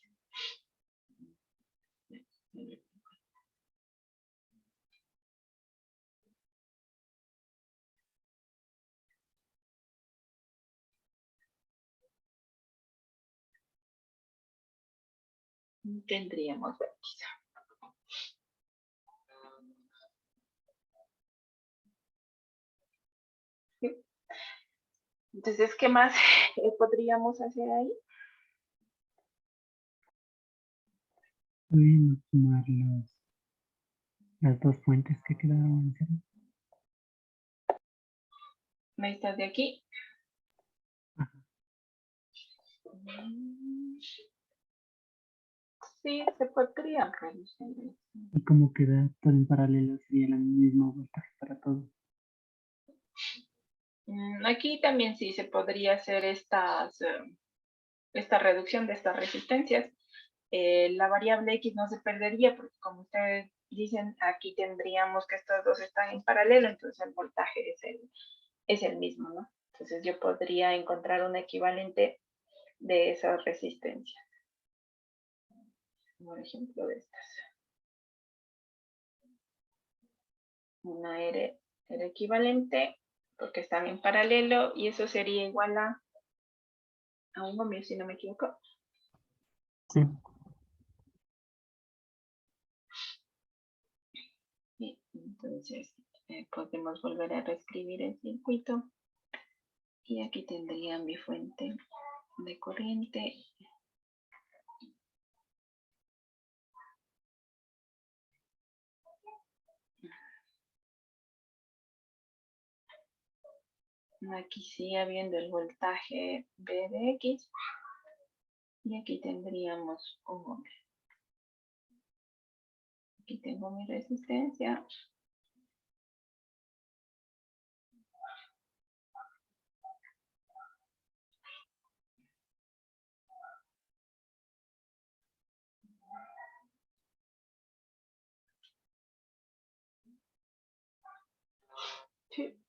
Tendríamos BX. ¿Sí? Entonces, ¿qué más podríamos hacer ahí? Podemos sumar las dos fuentes que quedaron en serie. Estas de aquí. Ajá. Sí, se podría realizar. Y como queda todo en paralelo, sería la misma voltaje para todos. Aquí también sí se podría hacer esta reducción de estas resistencias. La variable X no se perdería porque, como ustedes dicen, aquí tendríamos que estos dos están en paralelo, entonces el voltaje es el mismo, ¿no? Entonces yo podría encontrar un equivalente de esas resistencias. Por ejemplo, de estas. Una era equivalente porque están en paralelo y eso sería igual a un ohmio, si no me equivoco. Sí. Y entonces podemos volver a reescribir el circuito y aquí tendría mi fuente de corriente. Aquí sigue habiendo el voltaje B de X. Y aquí tendríamos un ohmio. Aquí tengo mi resistencia. Sí.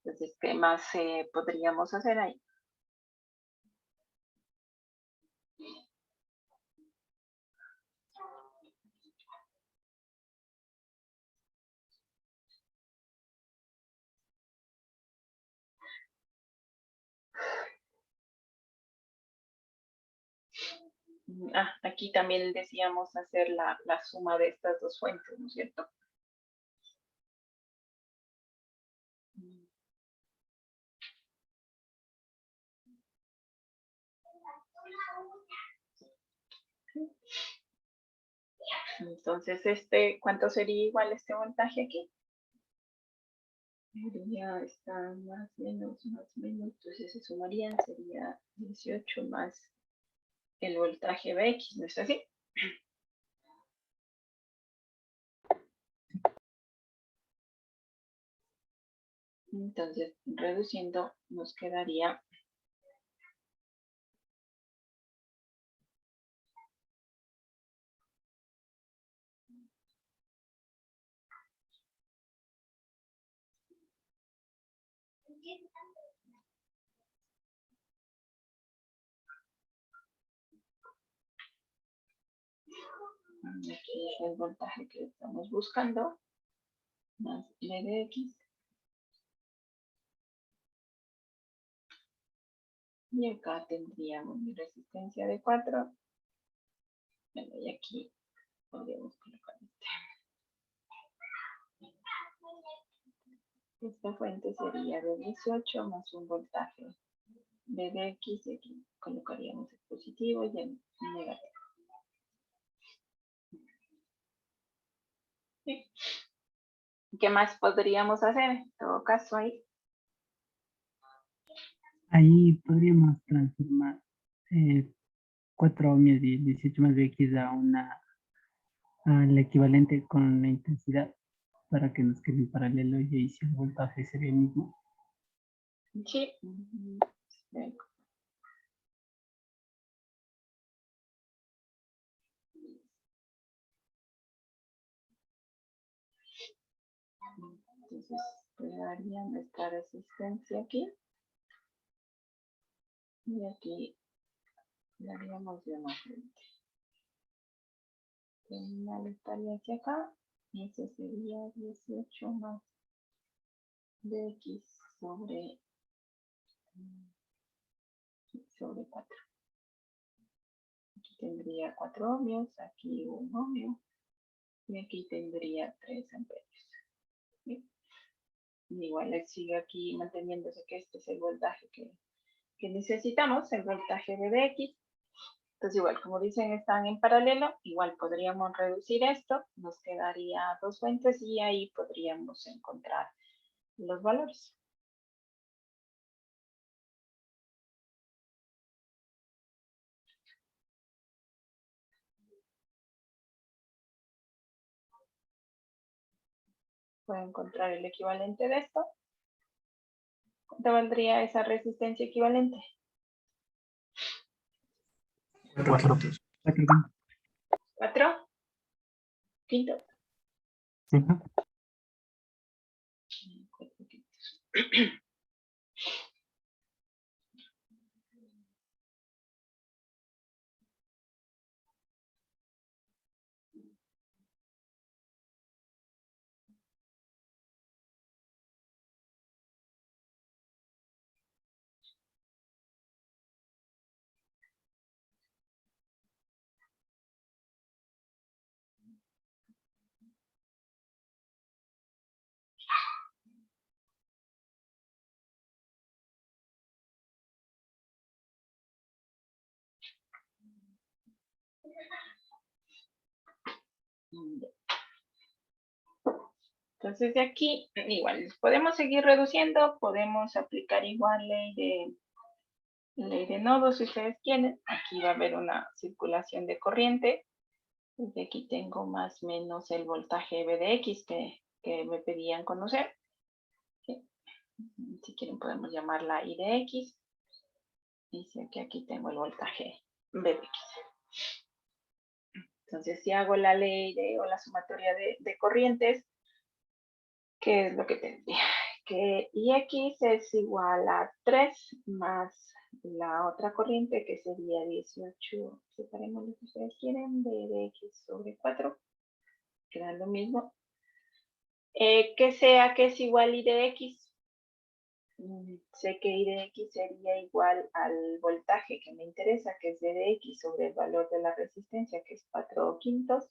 Entonces, ¿qué más podríamos hacer ahí? Aquí también decíamos hacer la suma de estas dos fuentes, ¿no es cierto? Entonces, ¿cuánto sería igual este voltaje aquí? Sería más menos, entonces se sumarían, sería 18 más el voltaje Bx, ¿no es así? Entonces, reduciendo, nos quedaría aquí es el voltaje que estamos buscando, más L de X. Y acá tendríamos mi resistencia de 4. Bueno, y aquí podríamos colocar esta fuente sería de 18 más un voltaje de X, y aquí colocaríamos el positivo y el negativo. ¿Sí? ¿Qué más podríamos hacer en todo caso ahí? Ahí podríamos transformar 4 ohmios y 18 más Bx al equivalente con la intensidad para que nos quede en paralelo y ahí si el voltaje sería el mismo. Sí. Entonces, pegaría nuestra resistencia aquí. Y aquí le haríamos de una frente. Terminal estaría aquí acá. Y eso sería 18 más Bx sobre 4. Aquí tendría 4 ohmios, aquí 1 ohmio. Y aquí tendría 3 amperios. ¿Sí? Igual sigue aquí manteniéndose que este es el voltaje que necesitamos, el voltaje de Bx. Entonces igual, como dicen, están en paralelo, igual podríamos reducir esto, nos quedaría dos fuentes y ahí podríamos encontrar los valores. Puedo encontrar el equivalente de esto. ¿Cuánto valdría esa resistencia equivalente? 4 quintos. 4 quintos. Sí. 4 quintos. Entonces de aquí, igual, podemos seguir reduciendo, podemos aplicar igual ley de nodos si ustedes quieren. Aquí va a haber una circulación de corriente. Desde aquí tengo más o menos el voltaje V de X que me pedían conocer. ¿Sí? Si quieren podemos llamarla I de X. Dice que aquí tengo el voltaje V de X. Entonces si hago la ley o la sumatoria de corrientes, ¿qué es lo que tendría? Que IX es igual a 3 más la otra corriente que sería 18, separemos lo que ustedes quieren, de X sobre 4, que da lo mismo. Que sea que es igual I de X. Sé que I de X sería igual al voltaje que me interesa, que es V de X sobre el valor de la resistencia, que es 4/5.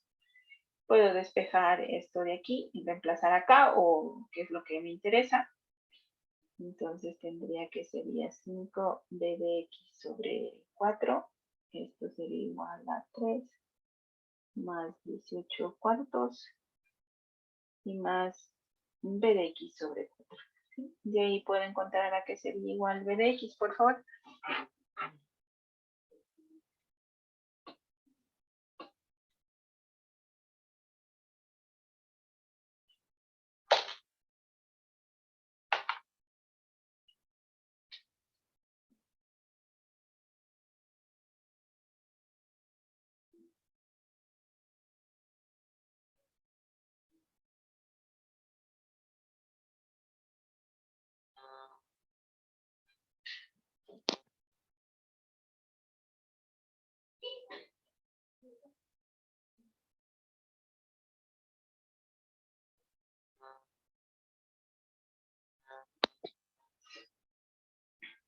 Puedo despejar esto de aquí y reemplazar acá, o qué es lo que me interesa. Entonces tendría que sería 5 V de X sobre 4. Esto sería igual a 3 más 18/4 y más V de X sobre 4. ¿Sí? De ahí puedo encontrar a qué sería igual V de X, por favor.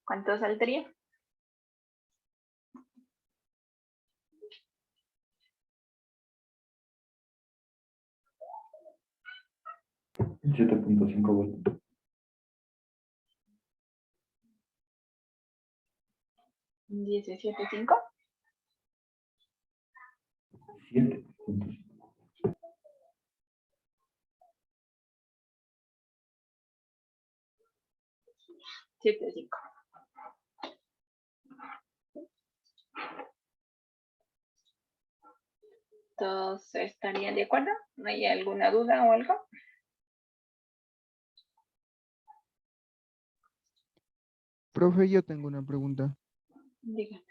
¿Cuánto saldría? 7.5 voltios. 17.5. 7.5. 7.5. ¿Todos estarían de acuerdo? ¿No hay alguna duda o algo? Profe, yo tengo una pregunta. Dígame.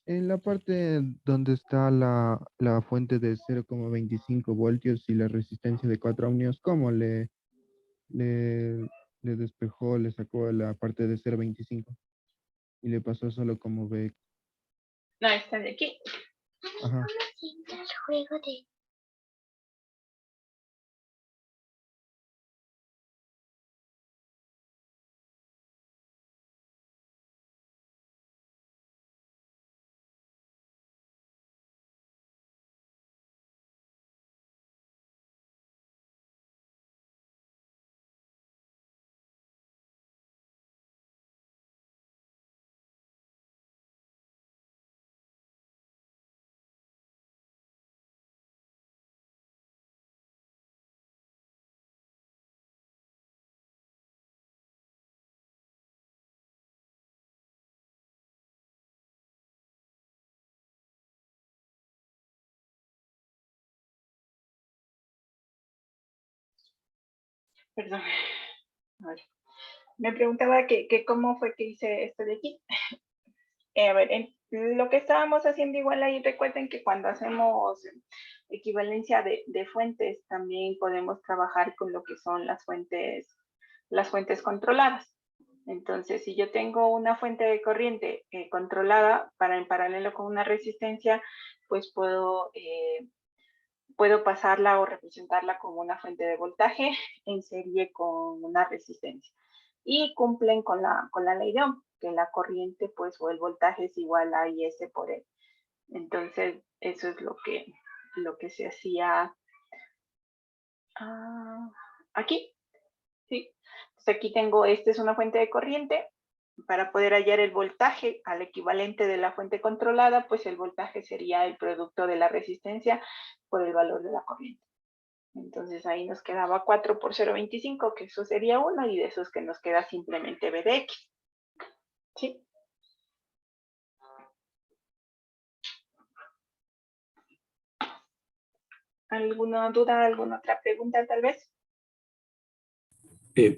En la parte donde está la fuente de 0,25 voltios y la resistencia de 4 ohmios, ¿cómo le despejó, le sacó la parte de 0,25 y le pasó solo como ve? No, está de aquí. Ajá. Perdón. A ver. Me preguntaba que cómo fue que hice esto de aquí. A ver, lo que estábamos haciendo igual ahí, recuerden que cuando hacemos equivalencia de fuentes, también podemos trabajar con lo que son las fuentes controladas. Entonces, si yo tengo una fuente de corriente controlada en paralelo con una resistencia, pues puedo pasarla o representarla como una fuente de voltaje en serie con una resistencia. Y cumplen con la ley de Ohm, que la corriente pues o el voltaje es igual a IS por E. Entonces, eso es lo que se hacía aquí. ¿Sí? Entonces aquí tengo, esta es una fuente de corriente. Para poder hallar el voltaje al equivalente de la fuente controlada, pues el voltaje sería el producto de la resistencia por el valor de la corriente. Entonces ahí nos quedaba 4 por 0,25, que eso sería 1, y de esos que nos queda simplemente b de x. ¿Sí? ¿Alguna duda, alguna otra pregunta tal vez?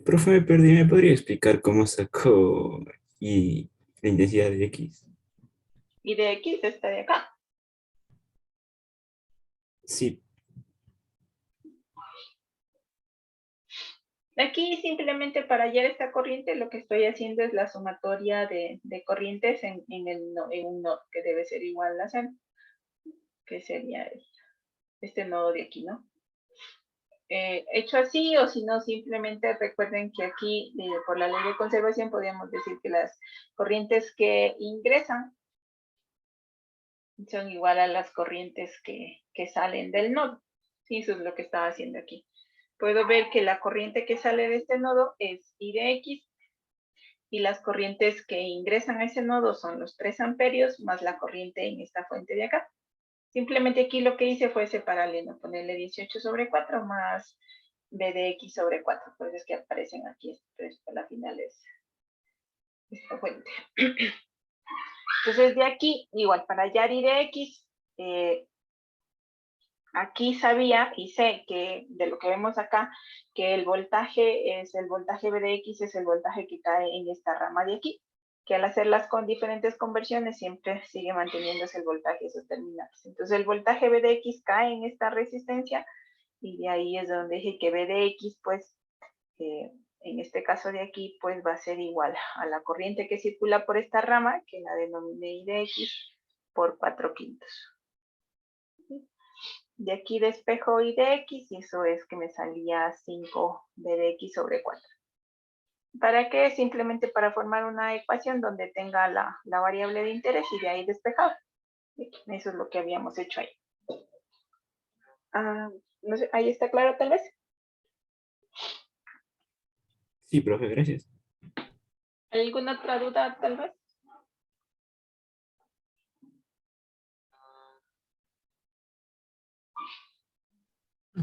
Profe, me perdí, ¿me podría explicar cómo sacó y la intensidad de X? Y de x está de acá. Sí, Aquí simplemente para hallar esta corriente lo que estoy haciendo es la sumatoria de corrientes en un nodo que debe ser igual a 0, que sería este nodo de aquí, ¿no? Hecho así, o si no, simplemente recuerden que aquí, por la ley de conservación, podríamos decir que las corrientes que ingresan son igual a las corrientes que salen del nodo. Sí, eso es lo que estaba haciendo aquí. Puedo ver que la corriente que sale de este nodo es I de X, y las corrientes que ingresan a ese nodo son los 3 amperios más la corriente en esta fuente de acá. Simplemente aquí lo que hice fue separarle, ¿no? Ponerle 18 sobre 4 más b de x sobre 4. Por eso es que aparecen aquí. Entonces, a la final es esta fuente. Entonces, de aquí, igual, para hallar y de x, aquí sabía y sé que de lo que vemos acá, que el voltaje es el voltaje b de x, es el voltaje que cae en esta rama de aquí, que al hacerlas con diferentes conversiones siempre sigue manteniéndose el voltaje de esos terminales. Entonces el voltaje b de x cae en esta resistencia, y de ahí es donde dije que b de x, pues, en este caso de aquí, pues va a ser igual a la corriente que circula por esta rama, que la denominé I de x, por 4/5. De aquí despejo I de x, y eso es que me salía 5 b de x sobre 4. ¿Para qué? Simplemente para formar una ecuación donde tenga la variable de interés y de ahí despejado. Eso es lo que habíamos hecho ahí. No sé, ¿ahí está claro tal vez? sí, profe, gracias. ¿Alguna otra duda tal vez?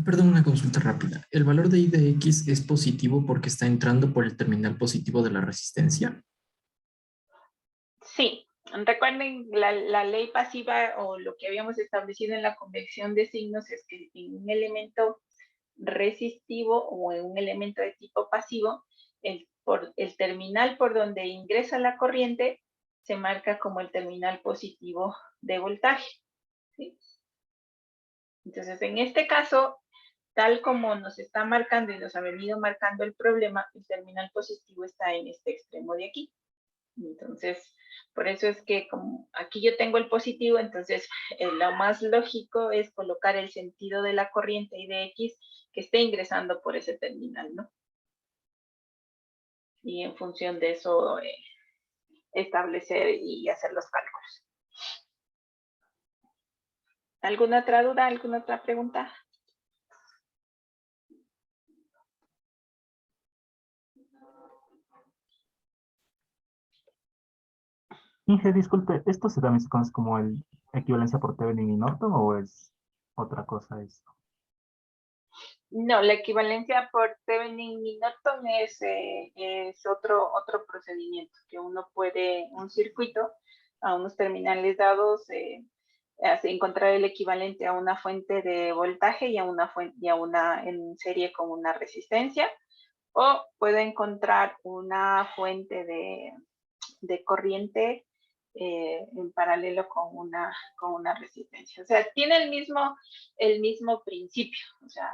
Perdón, una consulta rápida. ¿El valor de I de X es positivo porque está entrando por el terminal positivo de la resistencia? Sí. Recuerden, la ley pasiva, o lo que habíamos establecido en la convención de signos, es que en un elemento resistivo o en un elemento de tipo pasivo, el terminal por donde ingresa la corriente se marca como el terminal positivo de voltaje. ¿Sí? Entonces, en este caso, tal como nos está marcando y nos ha venido marcando el problema, el terminal positivo está en este extremo de aquí. Entonces, por eso es que como aquí yo tengo el positivo, entonces lo más lógico es colocar el sentido de la corriente I de X que esté ingresando por ese terminal, ¿no? Y en función de eso, establecer y hacer los cálculos. ¿Alguna otra duda? ¿Alguna otra pregunta? Inge, disculpe, ¿esto se también se conoce como el equivalencia por Thevenin y Norton o es otra cosa esto? No, la equivalencia por Thevenin y Norton es otro procedimiento, que uno puede, un circuito, a unos terminales dados, encontrar el equivalente a una fuente de voltaje y a una en serie con una resistencia, o puede encontrar una fuente de corriente en paralelo con una resistencia. O sea, tiene el mismo principio. O sea,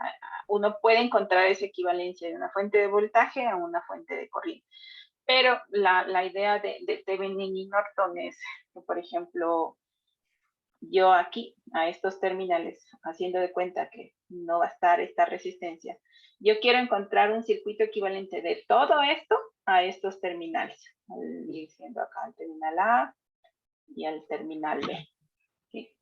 uno puede encontrar esa equivalencia de una fuente de voltaje a una fuente de corriente. Pero la idea de Thevenin y Norton es que, por ejemplo, yo aquí, a estos terminales, haciendo de cuenta que no va a estar esta resistencia, yo quiero encontrar un circuito equivalente de todo esto a estos terminales, diciendo acá al terminal A y al terminal B. ¿Sí?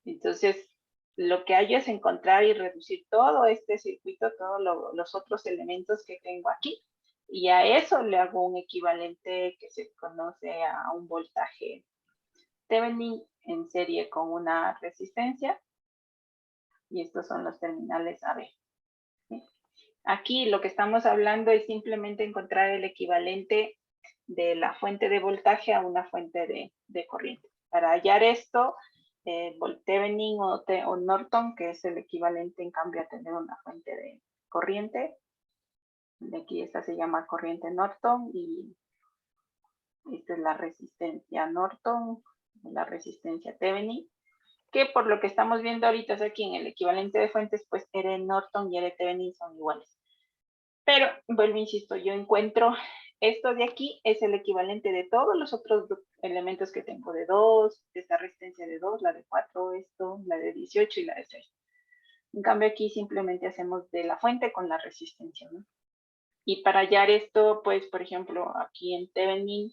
Entonces, lo que hay es encontrar y reducir todo este circuito, todos los otros elementos que tengo aquí, y a eso le hago un equivalente que se conoce a un voltaje Thevenin en serie con una resistencia, y estos son los terminales AB. Aquí lo que estamos hablando es simplemente encontrar el equivalente de la fuente de voltaje a una fuente de corriente. Para hallar esto, Thevenin o Norton, que es el equivalente en cambio a tener una fuente de corriente. Aquí esta se llama corriente Norton y esta es la resistencia Norton, la resistencia Thevenin, que por lo que estamos viendo ahorita es aquí en el equivalente de fuentes, pues R Norton y R Thevenin son iguales. Pero, vuelvo, insisto, yo encuentro esto de aquí es el equivalente de todos los otros elementos que tengo de 2, de esta resistencia de 2, la de 4, esto, la de 18 y la de 6. En cambio aquí simplemente hacemos de la fuente con la resistencia, ¿no? Y para hallar esto, pues, por ejemplo, aquí en Thevenin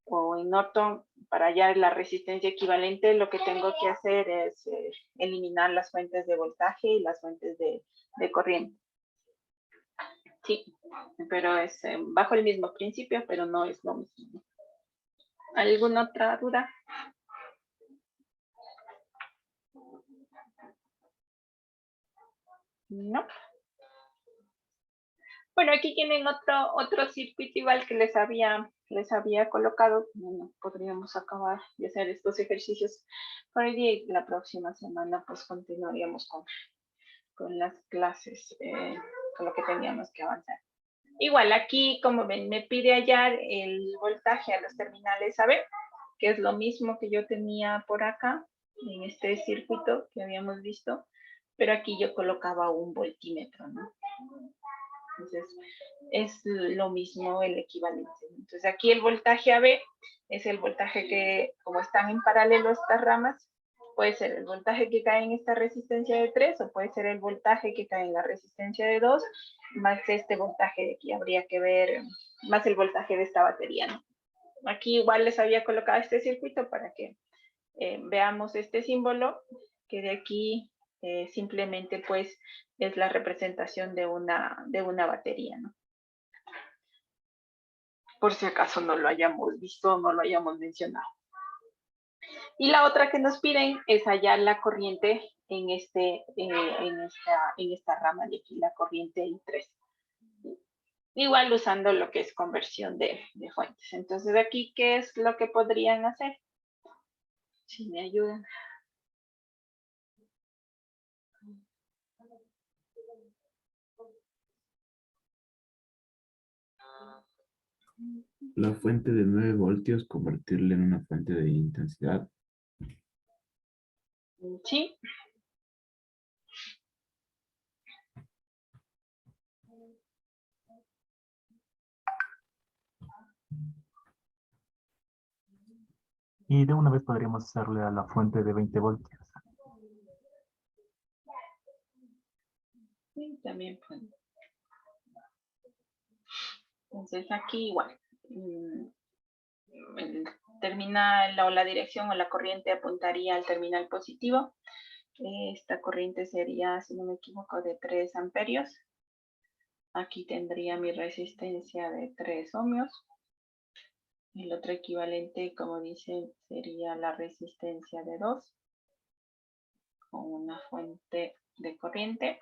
o en Norton, para hallar la resistencia equivalente, lo que tengo que hacer es eliminar las fuentes de voltaje y las fuentes de corriente. Sí, pero es bajo el mismo principio, pero no es lo mismo. ¿Alguna otra duda? No. Bueno, aquí tienen otro circuito igual que les había colocado. Bueno, podríamos acabar de hacer estos ejercicios por el día y la próxima semana pues continuaríamos con las clases, con lo que teníamos que avanzar. Igual aquí, como ven, me pide hallar el voltaje a los terminales AB, que es lo mismo que yo tenía por acá, en este circuito que habíamos visto, pero aquí yo colocaba un voltímetro, ¿no? Entonces, es lo mismo el equivalente. Entonces, aquí el voltaje AB es el voltaje que, como están en paralelo estas ramas, puede ser el voltaje que cae en esta resistencia de 3 o puede ser el voltaje que cae en la resistencia de 2, más este voltaje de aquí. Habría que ver, más el voltaje de esta batería, ¿no? Aquí igual les había colocado este circuito para que veamos este símbolo, que de aquí simplemente pues es la representación de una batería, ¿no? Por si acaso no lo hayamos visto o no lo hayamos mencionado. Y la otra que nos piden es hallar la corriente en esta rama de aquí, la corriente I3. Igual usando lo que es conversión de fuentes. Entonces aquí, ¿qué es lo que podrían hacer? Si me ayudan. La fuente de 9 voltios, convertirla en una fuente de intensidad. Sí. Y de una vez podríamos hacerle a la fuente de 20 voltios. Sí, también puede. Entonces aquí igual. El terminal o la dirección o la corriente apuntaría al terminal positivo. Esta corriente sería, si no me equivoco, de 3 amperios. Aquí tendría mi resistencia de 3 ohmios. El otro equivalente, como dicen, sería la resistencia de 2 con una fuente de corriente.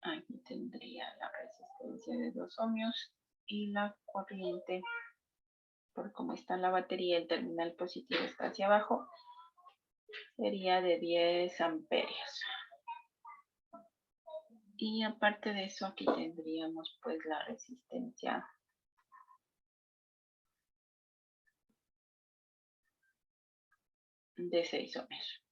Aquí tendría la resistencia de 2 ohmios y la corriente, por cómo está la batería, el terminal positivo está hacia abajo, sería de 10 amperios. Y aparte de eso, aquí tendríamos pues la resistencia de 6 ohmios.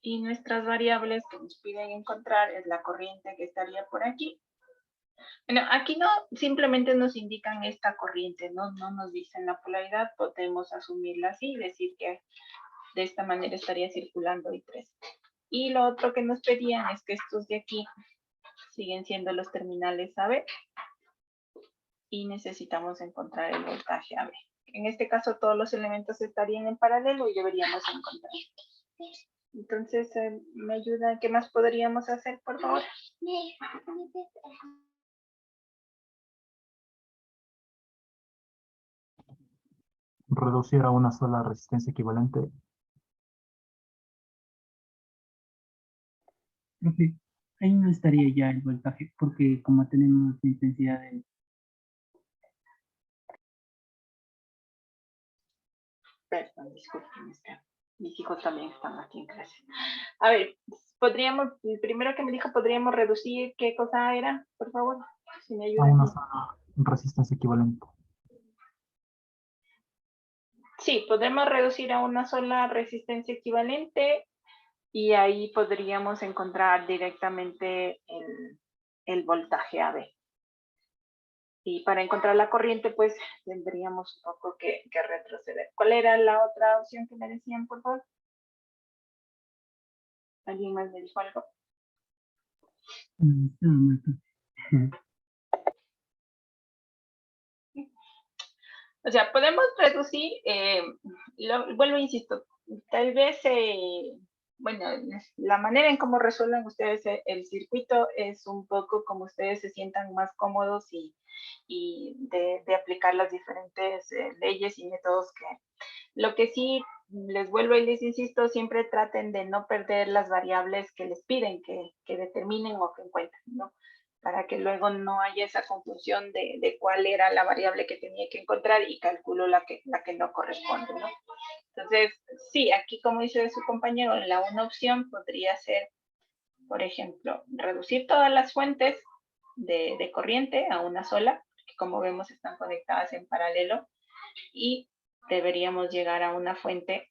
Y nuestras variables que nos piden encontrar es la corriente que estaría por aquí. Bueno, aquí no, simplemente nos indican esta corriente, no nos dicen la polaridad, podemos asumirla así y decir que de esta manera estaría circulando I3. Y lo otro que nos pedían es que estos de aquí siguen siendo los terminales AB y necesitamos encontrar el voltaje AB. En este caso todos los elementos estarían en paralelo y deberíamos encontrar. Entonces, ¿me ayudan? ¿Qué más podríamos hacer, por favor? Reducir a una sola resistencia equivalente. profe, ahí no estaría ya el voltaje, porque como tenemos la intensidad de... Perdón, disculpen, mis hijos también están aquí en clase. A ver, podríamos, el primero que me dijo, podríamos reducir, ¿qué cosa era? Por favor, si me A ayudan. una sola resistencia equivalente. Sí, podemos reducir a una sola resistencia equivalente y ahí podríamos encontrar directamente el voltaje AB. Y para encontrar la corriente, pues tendríamos un poco que retroceder. ¿Cuál era la otra opción que me decían, por favor? ¿Alguien más me dijo algo? No, no, no. O sea, podemos reducir, vuelvo a insisto, tal vez, bueno, la manera en cómo resuelven ustedes el circuito es un poco como ustedes se sientan más cómodos y de aplicar las diferentes leyes y métodos que... Lo que sí les vuelvo y les insisto, siempre traten de no perder las variables que les piden que determinen o que encuentren, ¿no? Para que luego no haya esa confusión de cuál era la variable que tenía que encontrar y calculo la que no corresponde, ¿no? Entonces, sí, aquí como dice su compañero, la una opción podría ser, por ejemplo, reducir todas las fuentes de corriente a una sola, que como vemos están conectadas en paralelo, y deberíamos llegar a una fuente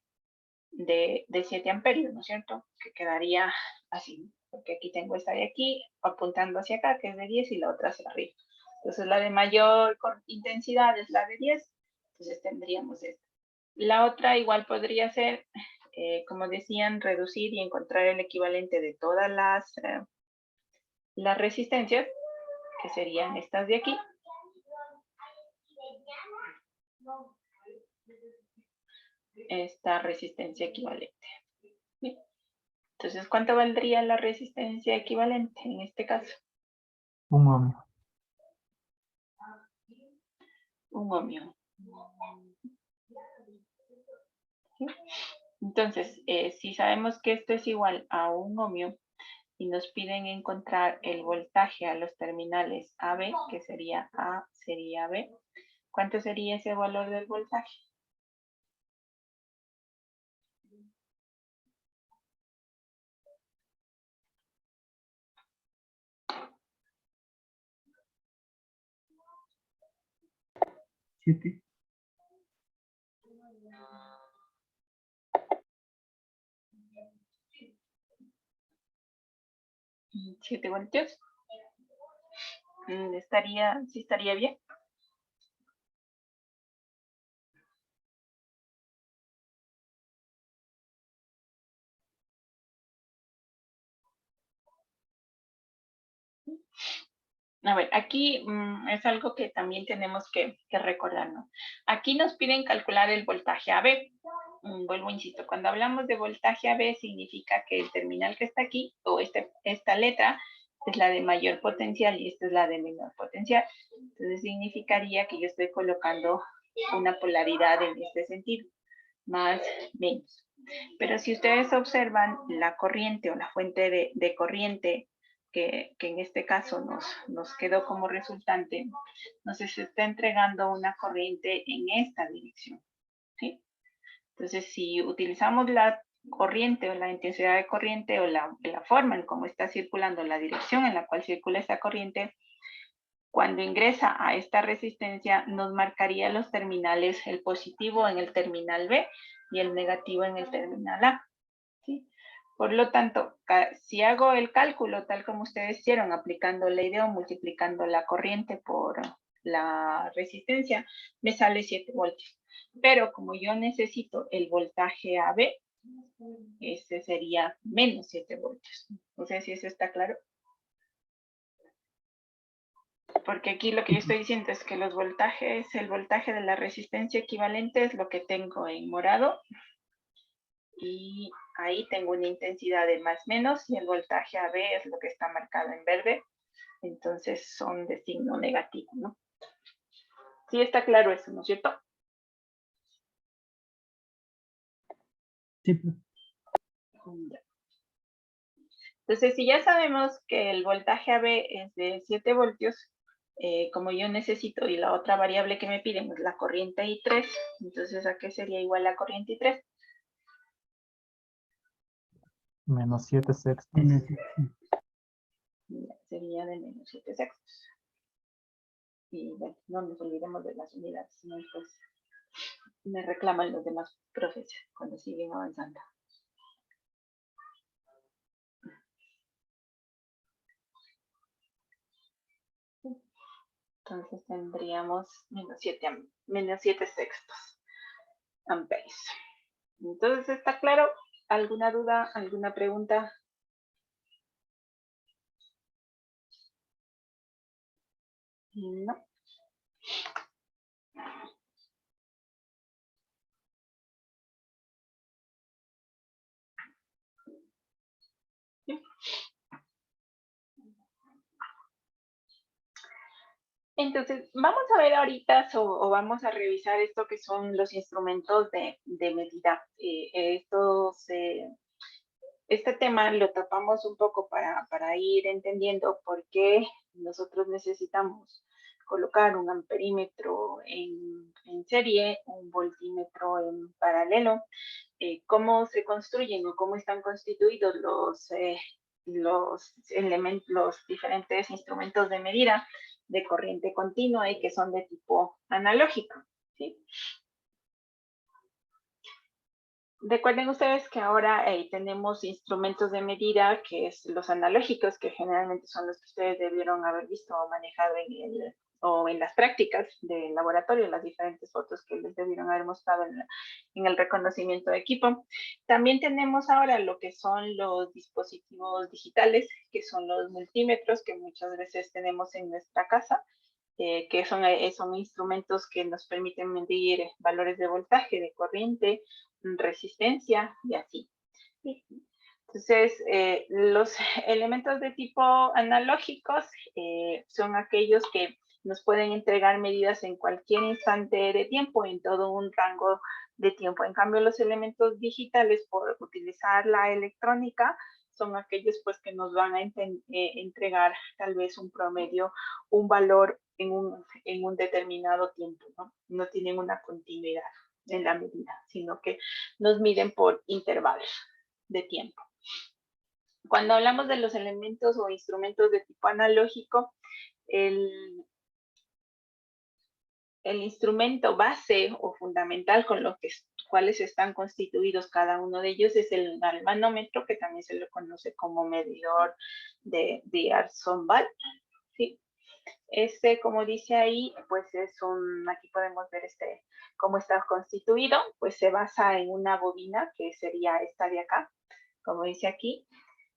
de 7 amperios, ¿no es cierto? Que quedaría así, porque aquí tengo esta de aquí apuntando hacia acá, que es de 10 y la otra hacia arriba. Entonces la de mayor intensidad es la de 10, entonces tendríamos esta. La otra igual podría ser, como decían, reducir y encontrar el equivalente de todas las resistencias, que serían estas de aquí. Esta resistencia equivalente. Entonces, ¿cuánto valdría la resistencia equivalente en este caso? Un ohmio. Un ohmio. ¿Sí? Entonces, si sabemos que esto es igual a un ohmio y nos piden encontrar el voltaje a los terminales AB, que sería A, sería B, ¿cuánto sería ese valor del voltaje? ¿7? 7 voltios. Sí estaría bien. A ver, aquí es algo que también tenemos que recordar, ¿no? Aquí nos piden calcular el voltaje AB. Vuelvo, insisto, cuando hablamos de voltaje AB significa que el terminal que está aquí, o esta letra, es la de mayor potencial y esta es la de menor potencial. Entonces significaría que yo estoy colocando una polaridad en este sentido, más, menos. Pero si ustedes observan la corriente o la fuente de corriente, que en este caso nos quedó como resultante, nos está entregando una corriente en esta dirección, ¿sí? Entonces, si utilizamos la corriente o la intensidad de corriente o la forma en cómo está circulando, la dirección en la cual circula esta corriente, cuando ingresa a esta resistencia, nos marcaría los terminales, el positivo en el terminal B y el negativo en el terminal A, ¿sí? Por lo tanto, si hago el cálculo tal como ustedes hicieron, aplicando ley de Ohm, multiplicando la corriente por la resistencia, me sale 7 voltios. Pero como yo necesito el voltaje AB, ese sería menos 7 voltios. No sé si eso está claro. Porque aquí lo que yo estoy diciendo es que los voltajes, el voltaje de la resistencia equivalente es lo que tengo en morado. Y ahí tengo una intensidad de más menos y el voltaje AB es lo que está marcado en verde. Entonces son de signo negativo, ¿no? Sí está claro eso, ¿no es cierto? Sí, profe. Ya. Entonces, si ya sabemos que el voltaje AB es de 7 voltios, como yo necesito, y la otra variable que me piden es la corriente I3, entonces, ¿a qué sería igual la corriente I3? Menos 7 sextos. Sería de menos 7 sextos. Y bueno, no nos olvidemos de las unidades, sino después me reclaman los demás profes cuando siguen avanzando. Entonces tendríamos menos 7 sextos amperes. Entonces, ¿está claro? ¿Alguna duda? ¿Alguna pregunta? No. Entonces, vamos a ver ahorita o vamos a revisar esto que son los instrumentos de medida. Este tema lo tapamos un poco para ir entendiendo por qué nosotros necesitamos colocar un amperímetro en serie, un voltímetro en paralelo, cómo se construyen o cómo están constituidos los diferentes instrumentos de medida de corriente continua y que son de tipo analógico, ¿sí? Recuerden ustedes que ahora tenemos instrumentos de medida, que es los analógicos, que generalmente son los que ustedes debieron haber visto o manejado en las prácticas del laboratorio, las diferentes fotos que les debieron haber mostrado en el reconocimiento de equipo. También tenemos ahora lo que son los dispositivos digitales, que son los multímetros que muchas veces tenemos en nuestra casa, que son instrumentos que nos permiten medir valores de voltaje, de corriente, resistencia y así. Entonces, los elementos de tipo analógicos son aquellos que nos pueden entregar medidas en cualquier instante de tiempo, en todo un rango de tiempo. En cambio, los elementos digitales, por utilizar la electrónica, son aquellos pues que nos van a entregar tal vez un promedio, un valor en un determinado tiempo, ¿no? No tienen una continuidad en la medida, sino que nos miden por intervalos de tiempo. Cuando hablamos de los elementos o instrumentos de tipo analógico, el instrumento base o fundamental con los cuales están constituidos cada uno de ellos es el galvanómetro, que también se lo conoce como medidor de Arson-Ball, ¿sí? Como dice ahí, pues aquí podemos ver cómo está constituido, pues se basa en una bobina, que sería esta de acá, como dice aquí.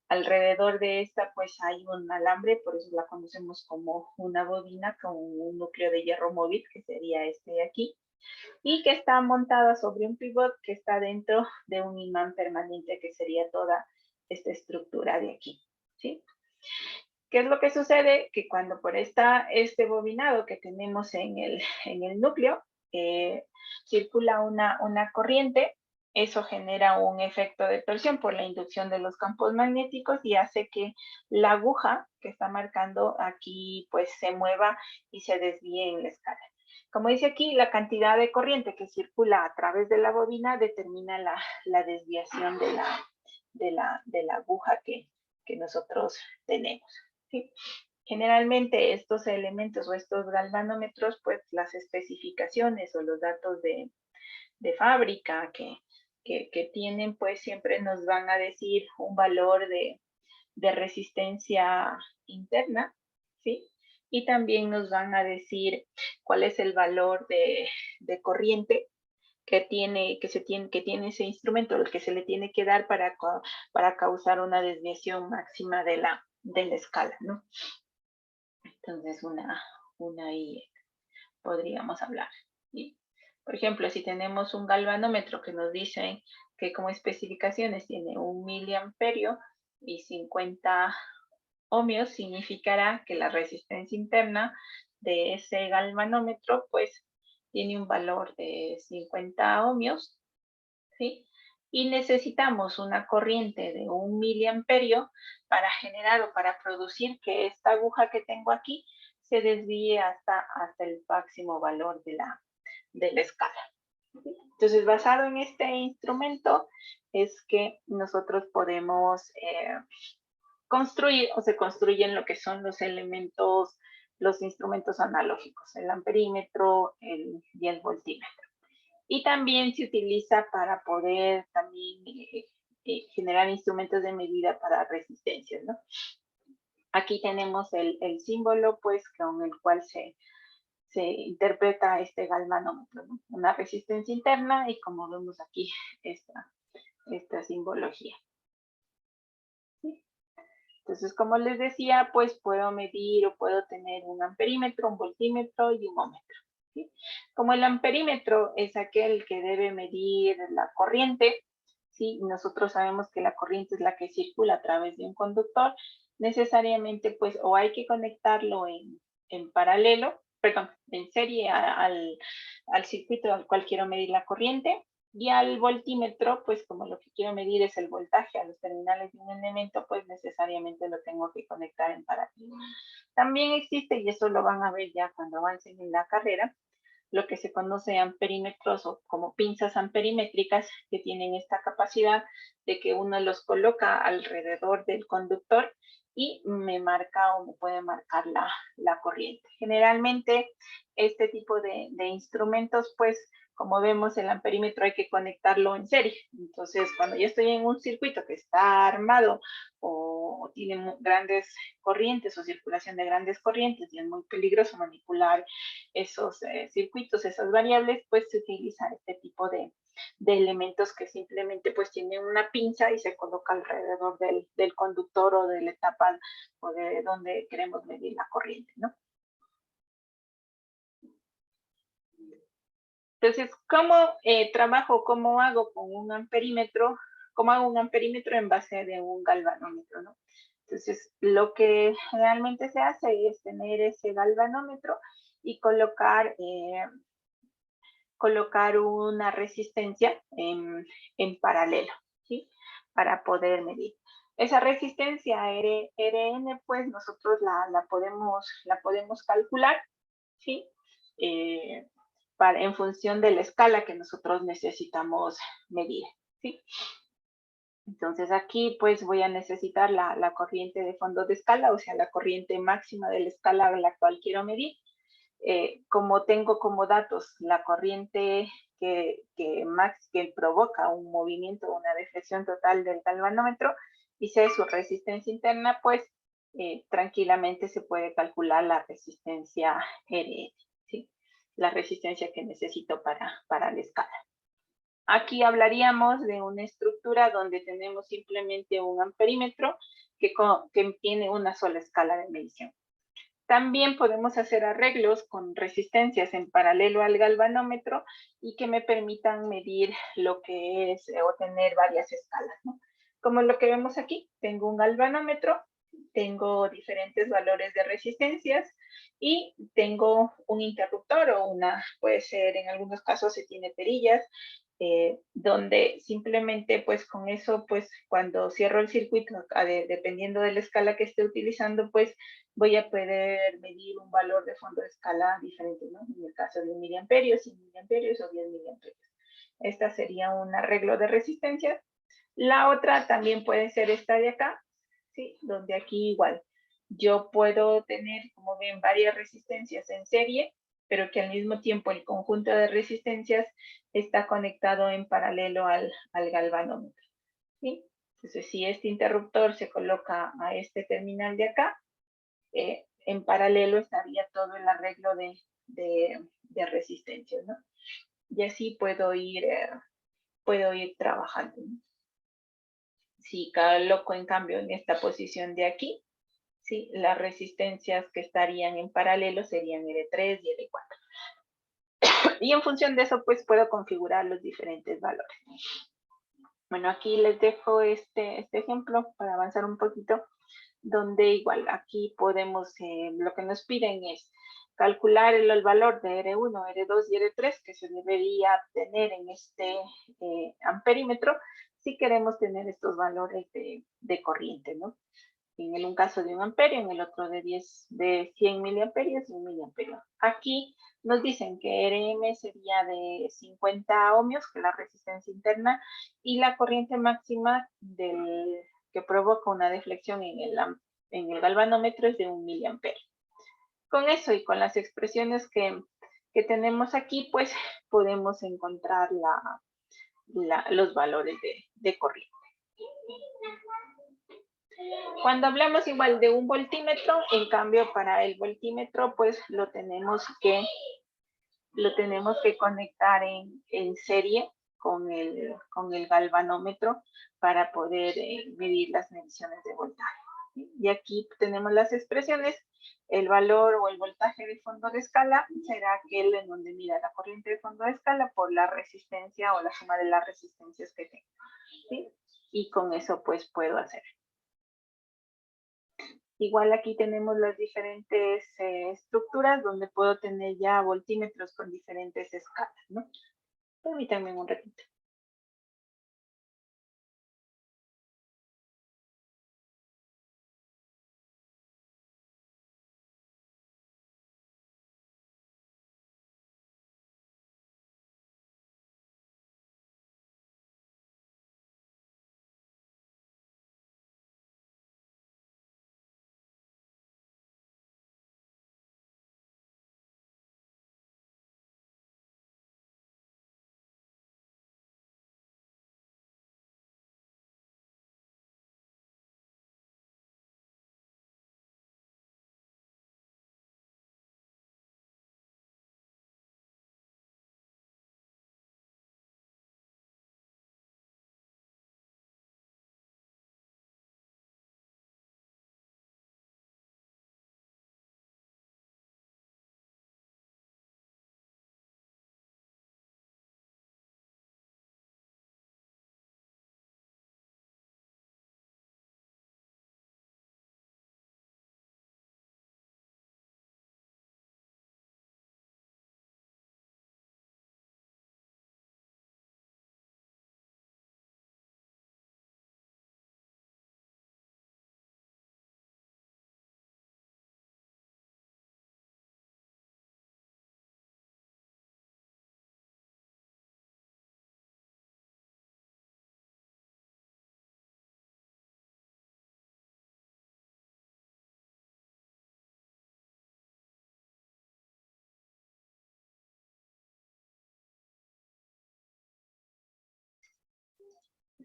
Alrededor de esta, pues hay un alambre, por eso la conocemos como una bobina con un núcleo de hierro móvil, que sería este de aquí, y que está montada sobre un pivot que está dentro de un imán permanente, que sería toda esta estructura de aquí, ¿sí? ¿Qué es lo que sucede? Que cuando por este bobinado que tenemos en el núcleo, circula una corriente, eso genera un efecto de torsión por la inducción de los campos magnéticos y hace que la aguja que está marcando aquí pues se mueva y se desvíe en la escala. Como dice aquí, la cantidad de corriente que circula a través de la bobina determina la desviación de la aguja que nosotros tenemos, ¿sí? Generalmente estos elementos o estos galvanómetros, pues las especificaciones o los datos de fábrica que tienen, pues siempre nos van a decir un valor de resistencia interna, ¿sí? Y también nos van a decir cuál es el valor de corriente que tiene ese instrumento, el que se le tiene que dar para causar una desviación máxima de la escala, ¿no? Entonces, una ahí podríamos hablar, ¿sí? Por ejemplo, si tenemos un galvanómetro que nos dicen que como especificaciones tiene 1 miliamperio y 50 ohmios, significará que la resistencia interna de ese galvanómetro pues tiene un valor de 50 ohmios, ¿sí? y necesitamos una corriente de 1 miliamperio para generar o para producir que esta aguja que tengo aquí se desvíe hasta el máximo valor de la escala. Entonces, basado en este instrumento, es que nosotros podemos construir o se construyen lo que son los elementos, los instrumentos analógicos, el amperímetro y el voltímetro. Y también se utiliza para poder también generar instrumentos de medida para resistencias, ¿no? Aquí tenemos el símbolo, pues, con el cual se interpreta este galvanómetro, ¿no? Una resistencia interna y como vemos aquí, esta simbología. ¿Sí? Entonces, como les decía, pues puedo medir o puedo tener un amperímetro, un voltímetro y un ohmmetro. ¿Sí? Como el amperímetro es aquel que debe medir la corriente, ¿sí? Nosotros sabemos que la corriente es la que circula a través de un conductor, necesariamente pues o hay que conectarlo en paralelo, perdón, en serie al circuito al cual quiero medir la corriente, y al voltímetro, pues como lo que quiero medir es el voltaje a los terminales de un elemento, pues necesariamente lo tengo que conectar en paralelo. También existe, y eso lo van a ver ya cuando avancen en la carrera, lo que se conoce amperímetros o como pinzas amperimétricas que tienen esta capacidad de que uno los coloca alrededor del conductor y me marca o me puede marcar la corriente. Generalmente este tipo de instrumentos, pues como vemos el amperímetro hay que conectarlo en serie. Entonces cuando yo estoy en un circuito que está armado o tiene grandes corrientes o circulación de grandes corrientes y es muy peligroso manipular esos circuitos, esas variables, pues se utiliza este tipo de elementos que simplemente pues tienen una pinza y se coloca alrededor del conductor o de la etapa o de donde queremos medir la corriente, ¿no? Entonces, ¿cómo trabajo, cómo hago con un amperímetro? ¿Cómo hago un amperímetro en base de un galvanómetro, no? Entonces, lo que realmente se hace es tener ese galvanómetro y colocar una resistencia en paralelo, ¿sí? Para poder medir. Esa resistencia Rn, pues nosotros la podemos calcular, ¿sí? En función de la escala que nosotros necesitamos medir, ¿sí? Entonces aquí pues voy a necesitar la corriente de fondo de escala, o sea, la corriente máxima de la escala a la cual quiero medir. Como tengo como datos la corriente que provoca un movimiento, una deflexión total del galvanómetro, y sé su resistencia interna, pues tranquilamente se puede calcular la resistencia Rn, ¿sí? La resistencia que necesito para la escala. Aquí hablaríamos de una estructura donde tenemos simplemente un amperímetro que tiene una sola escala de medición. También podemos hacer arreglos con resistencias en paralelo al galvanómetro y que me permitan medir lo que es o tener varias escalas, ¿no? Como lo que vemos aquí, tengo un galvanómetro, tengo diferentes valores de resistencias y tengo un interruptor o puede ser en algunos casos se tiene perillas, donde simplemente pues con eso pues cuando cierro el circuito, dependiendo de la escala que esté utilizando, pues voy a poder medir un valor de fondo de escala diferente, ¿no? En el caso de 1 miliamperio, 100 miliamperios o 10 miliamperios. Esta sería un arreglo de resistencias. La otra también puede ser esta de acá, ¿sí? Donde aquí igual yo puedo tener, como ven, varias resistencias en serie, pero que al mismo tiempo el conjunto de resistencias está conectado en paralelo al galvanómetro, ¿sí? Entonces, si este interruptor se coloca a este terminal de acá, en paralelo estaría todo el arreglo de resistencias, ¿no? Y así puedo ir trabajando, ¿no? Si coloco en cambio en esta posición de aquí, ¿sí? Las resistencias que estarían en paralelo serían R3 y R4. Y en función de eso, pues puedo configurar los diferentes valores. Bueno, aquí les dejo este ejemplo para avanzar un poquito. donde igual aquí podemos, lo que nos piden es calcular el valor de R1, R2 y R3 que se debería tener en este amperímetro si queremos tener estos valores de corriente, ¿no? En un caso de 1 amperio, en el otro de 100 miliamperios y 1 miliamperio. Aquí nos dicen que RM sería de 50 ohmios, que es la resistencia interna, y la corriente máxima que provoca una deflexión en el galvanómetro es de 1 miliamperio. Con eso y con las expresiones que tenemos aquí, pues podemos encontrar los valores de corriente. Cuando hablamos igual de un voltímetro, en cambio para el voltímetro, pues lo tenemos que conectar en serie con el galvanómetro para poder medir las mediciones de voltaje. Y aquí tenemos las expresiones. El valor o el voltaje de fondo de escala será aquel en donde mida la corriente de fondo de escala por la resistencia o la suma de las resistencias que tengo, ¿sí? Y con eso pues puedo hacer. Igual aquí tenemos las diferentes estructuras donde puedo tener ya voltímetros con diferentes escalas, ¿no? Permítanme un ratito.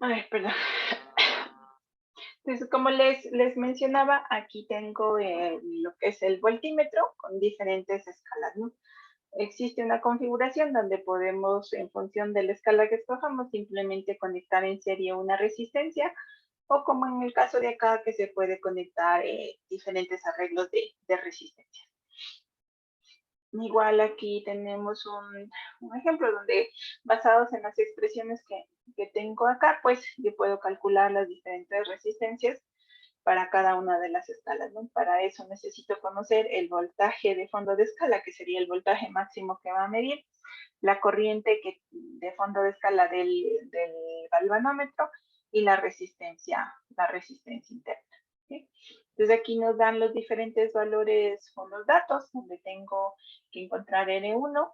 Ay, perdón. Entonces, como les mencionaba, aquí tengo lo que es el voltímetro con diferentes escalas, ¿no? Existe una configuración donde podemos, en función de la escala que escojamos, simplemente conectar en serie una resistencia, o como en el caso de acá, que se puede conectar diferentes arreglos de resistencia. Igual aquí tenemos un ejemplo donde, basados en las expresiones que tengo acá, pues yo puedo calcular las diferentes resistencias para cada una de las escalas, ¿no? Para eso necesito conocer el voltaje de fondo de escala, que sería el voltaje máximo que va a medir, la corriente de fondo de escala del galvanómetro y la resistencia interna, ¿sí? Entonces aquí nos dan los diferentes valores o los datos, donde tengo que encontrar R1,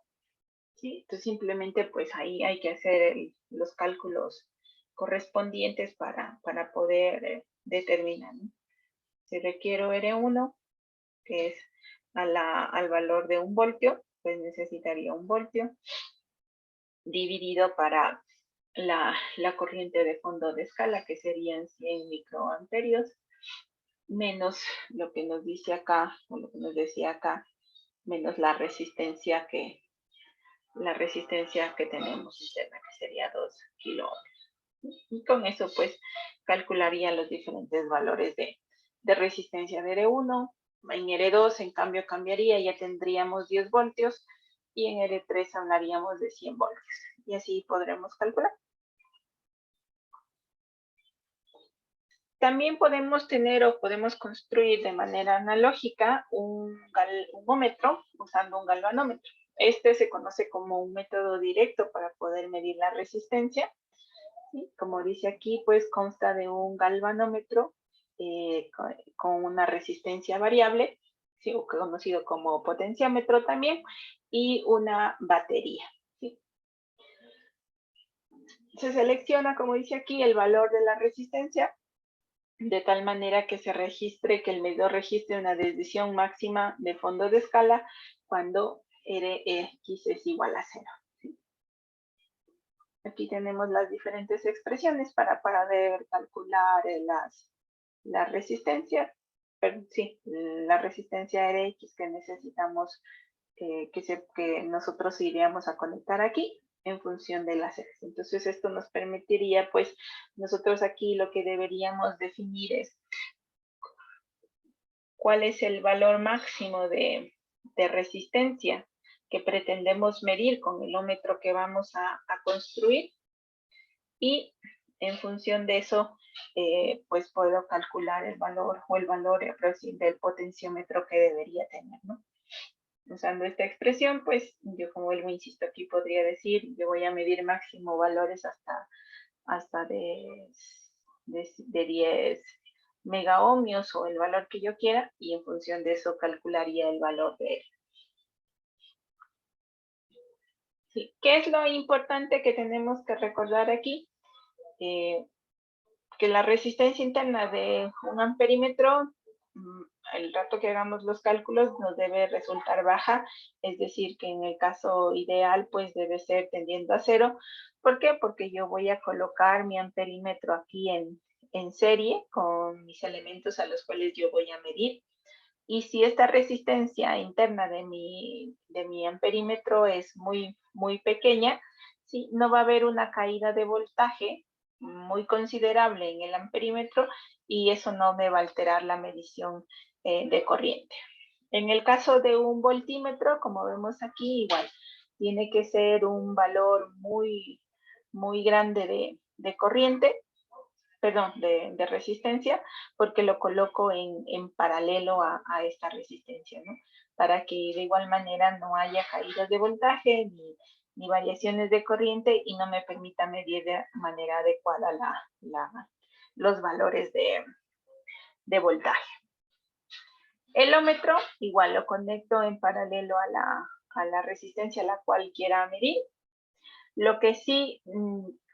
¿sí? Entonces simplemente pues ahí hay que hacer los cálculos correspondientes para poder determinar, ¿no? Si requiero R1, que es al valor de 1 voltio, pues necesitaría 1 voltio dividido para la corriente de fondo de escala, que serían 100 microamperios, menos lo que nos dice acá, o lo que nos decía acá, menos la resistencia que tenemos interna, que sería 2 kiloohmios. Y con eso, pues, calcularía los diferentes valores de resistencia de R1. En R2, en cambio, cambiaría, ya tendríamos 10 voltios, y en R3 hablaríamos de 100 voltios. Y así podremos calcular. También podemos tener o podemos construir de manera analógica un galvómetro usando un galvanómetro. Este se conoce como un método directo para poder medir la resistencia. ¿Sí? Como dice aquí, pues consta de un galvanómetro con una resistencia variable, ¿sí? O conocido como potenciómetro también, y una batería. ¿Sí? Se selecciona, como dice aquí, el valor de la resistencia, de tal manera que se registre, que el medidor registre una desviación máxima de fondo de escala cuando Rx es igual a 0. ¿Sí? Aquí tenemos las diferentes expresiones para poder calcular las resistencias, pero sí, la resistencia Rx que necesitamos, que nosotros iríamos a conectar aquí en función de las R's. Entonces esto nos permitiría, pues, nosotros aquí lo que deberíamos definir es cuál es el valor máximo de resistencia que pretendemos medir con el ómetro que vamos a construir, y en función de eso, pues puedo calcular el valor o el valor del potenciómetro que debería tener, ¿no? Usando esta expresión, pues yo, como vuelvo, insisto, aquí podría decir, yo voy a medir máximo valores hasta de 10 megaohmios o el valor que yo quiera, y en función de eso calcularía el valor de él. Sí. ¿Qué es lo importante que tenemos que recordar aquí? Que la resistencia interna de un amperímetro, el rato que hagamos los cálculos, nos debe resultar baja, es decir, que en el caso ideal, pues debe ser tendiendo a 0. ¿Por qué? Porque yo voy a colocar mi amperímetro aquí en serie con mis elementos a los cuales yo voy a medir. Y si esta resistencia interna de mi amperímetro es muy, muy pequeña, ¿sí? No va a haber una caída de voltaje muy considerable en el amperímetro, y eso no me va a alterar la medición de corriente. En el caso de un voltímetro, como vemos aquí, igual, tiene que ser un valor muy, muy grande de corriente, perdón, de resistencia, porque lo coloco en paralelo a esta resistencia, ¿no? Para que de igual manera no haya caídas de voltaje ni variaciones de corriente, y no me permita medir de manera adecuada los valores de voltaje. El ómetro igual lo conecto en paralelo a la resistencia a la cual quiera medir. Lo que sí,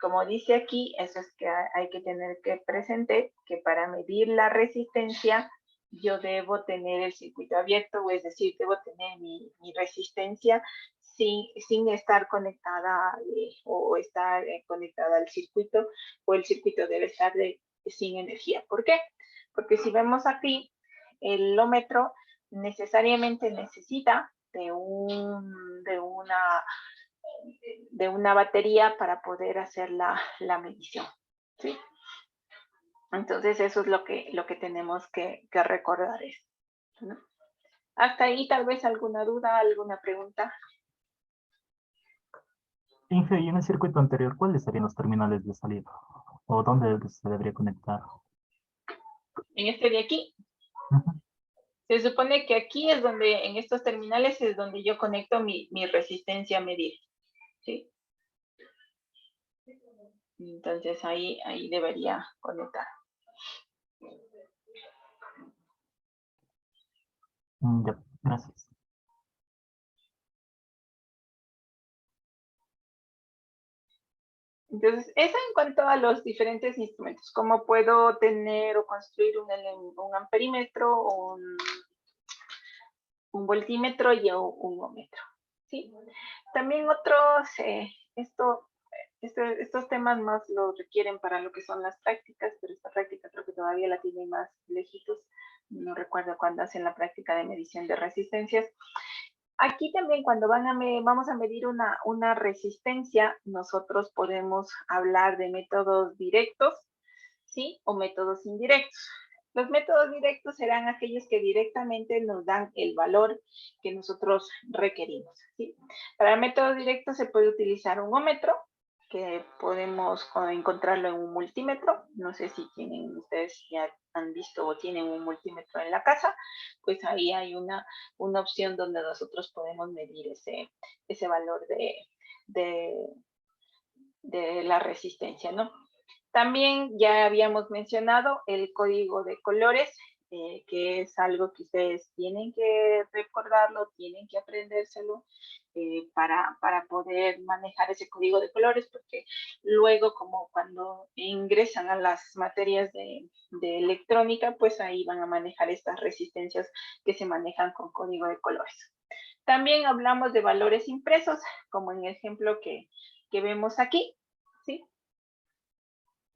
como dice aquí, eso es que hay que tener que presente, que para medir la resistencia yo debo tener el circuito abierto, o es decir, debo tener mi resistencia sin estar conectada o estar conectada al circuito, o el circuito debe estar sin energía. ¿Por qué? Porque si vemos aquí, el ómetro necesariamente necesita de una batería para poder hacer la medición, ¿sí? Entonces eso es lo que tenemos que recordar, ¿no? Hasta ahí, tal vez alguna duda, alguna pregunta. Inge, y en el circuito anterior, ¿cuáles serían los terminales de salida? ¿O dónde se debería conectar? En este de aquí, Ujú. se supone que aquí es donde, en estos terminales, es donde yo conecto mi resistencia a medir, ¿sí? Entonces ahí debería conectar. Ya, gracias. Entonces, eso en cuanto a los diferentes instrumentos. ¿Cómo puedo tener o construir un amperímetro, un voltímetro y un ohmmetro? ¿Sí? También otros, estos temas más los requieren para lo que son las prácticas, pero esta práctica creo que todavía la tienen más lejitos. No recuerdo cuándo hacen la práctica de medición de resistencias. Aquí también, cuando vamos a medir una resistencia, nosotros podemos hablar de métodos directos, ¿sí? O métodos indirectos. Los métodos directos serán aquellos que directamente nos dan el valor que nosotros requerimos, ¿sí? Para el método directo se puede utilizar un ómetro, que podemos encontrarlo en un multímetro. No sé si ustedes ya han visto o tienen un multímetro en la casa, pues ahí hay una opción donde nosotros podemos medir ese valor de la resistencia, ¿no? También ya habíamos mencionado el código de colores, que es algo que ustedes tienen que recordarlo, tienen que aprendérselo para poder manejar ese código de colores, porque luego, como cuando ingresan a las materias de electrónica, pues ahí van a manejar estas resistencias que se manejan con código de colores. También hablamos de valores impresos, como en el ejemplo que vemos aquí, ¿sí?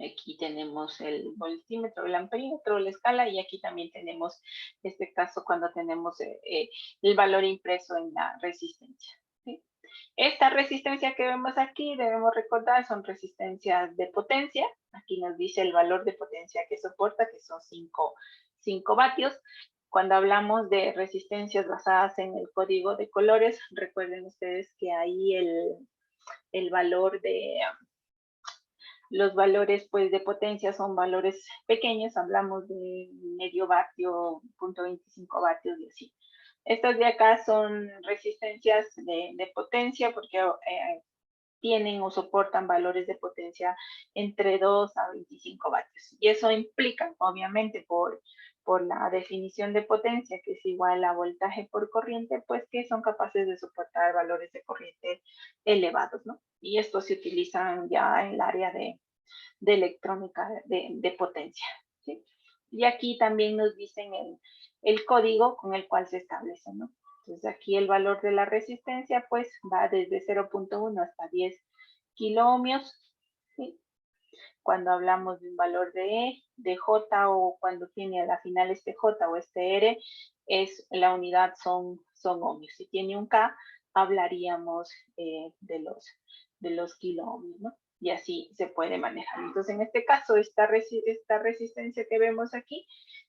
Aquí tenemos el voltímetro, el amperímetro, la escala, y aquí también tenemos este caso cuando tenemos el valor impreso en la resistencia, ¿sí? Esta resistencia que vemos aquí, debemos recordar, son resistencias de potencia. Aquí nos dice el valor de potencia que soporta, que son 5 vatios. Cuando hablamos de resistencias basadas en el código de colores, recuerden ustedes que ahí el valor de... Los valores pues de potencia son valores pequeños, hablamos de medio vatio, 0.25 vatios y así. Estas de acá son resistencias de potencia porque tienen o soportan valores de potencia entre 2 a 25 vatios. Y eso implica, obviamente, por la definición de potencia, que es igual a voltaje por corriente, pues que son capaces de soportar valores de corriente elevados, ¿no? Y estos se utilizan ya en el área de electrónica de potencia, ¿sí? Y aquí también nos dicen el código con el cual se establece, ¿no? Entonces aquí el valor de la resistencia pues va desde 0.1 hasta 10 kiloohmios, ¿sí? Cuando hablamos de un valor de E, de J, o cuando tiene a la final este J o este R, la unidad son ohmios. Si tiene un K, hablaríamos de los kiloohmios, ¿no? Y así se puede manejar. Entonces, en este caso, esta resistencia que vemos aquí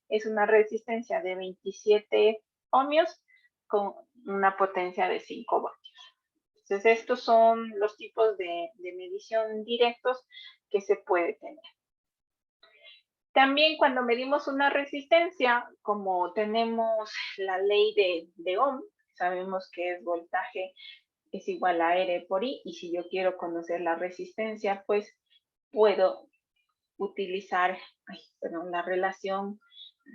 es una resistencia de 27 ohmios con una potencia de 5 vatios. Entonces, estos son los tipos de medición directos que se puede tener. También cuando medimos una resistencia, como tenemos la ley de Ohm, sabemos que es voltaje es igual a R por I, y si yo quiero conocer la resistencia, pues puedo utilizar la relación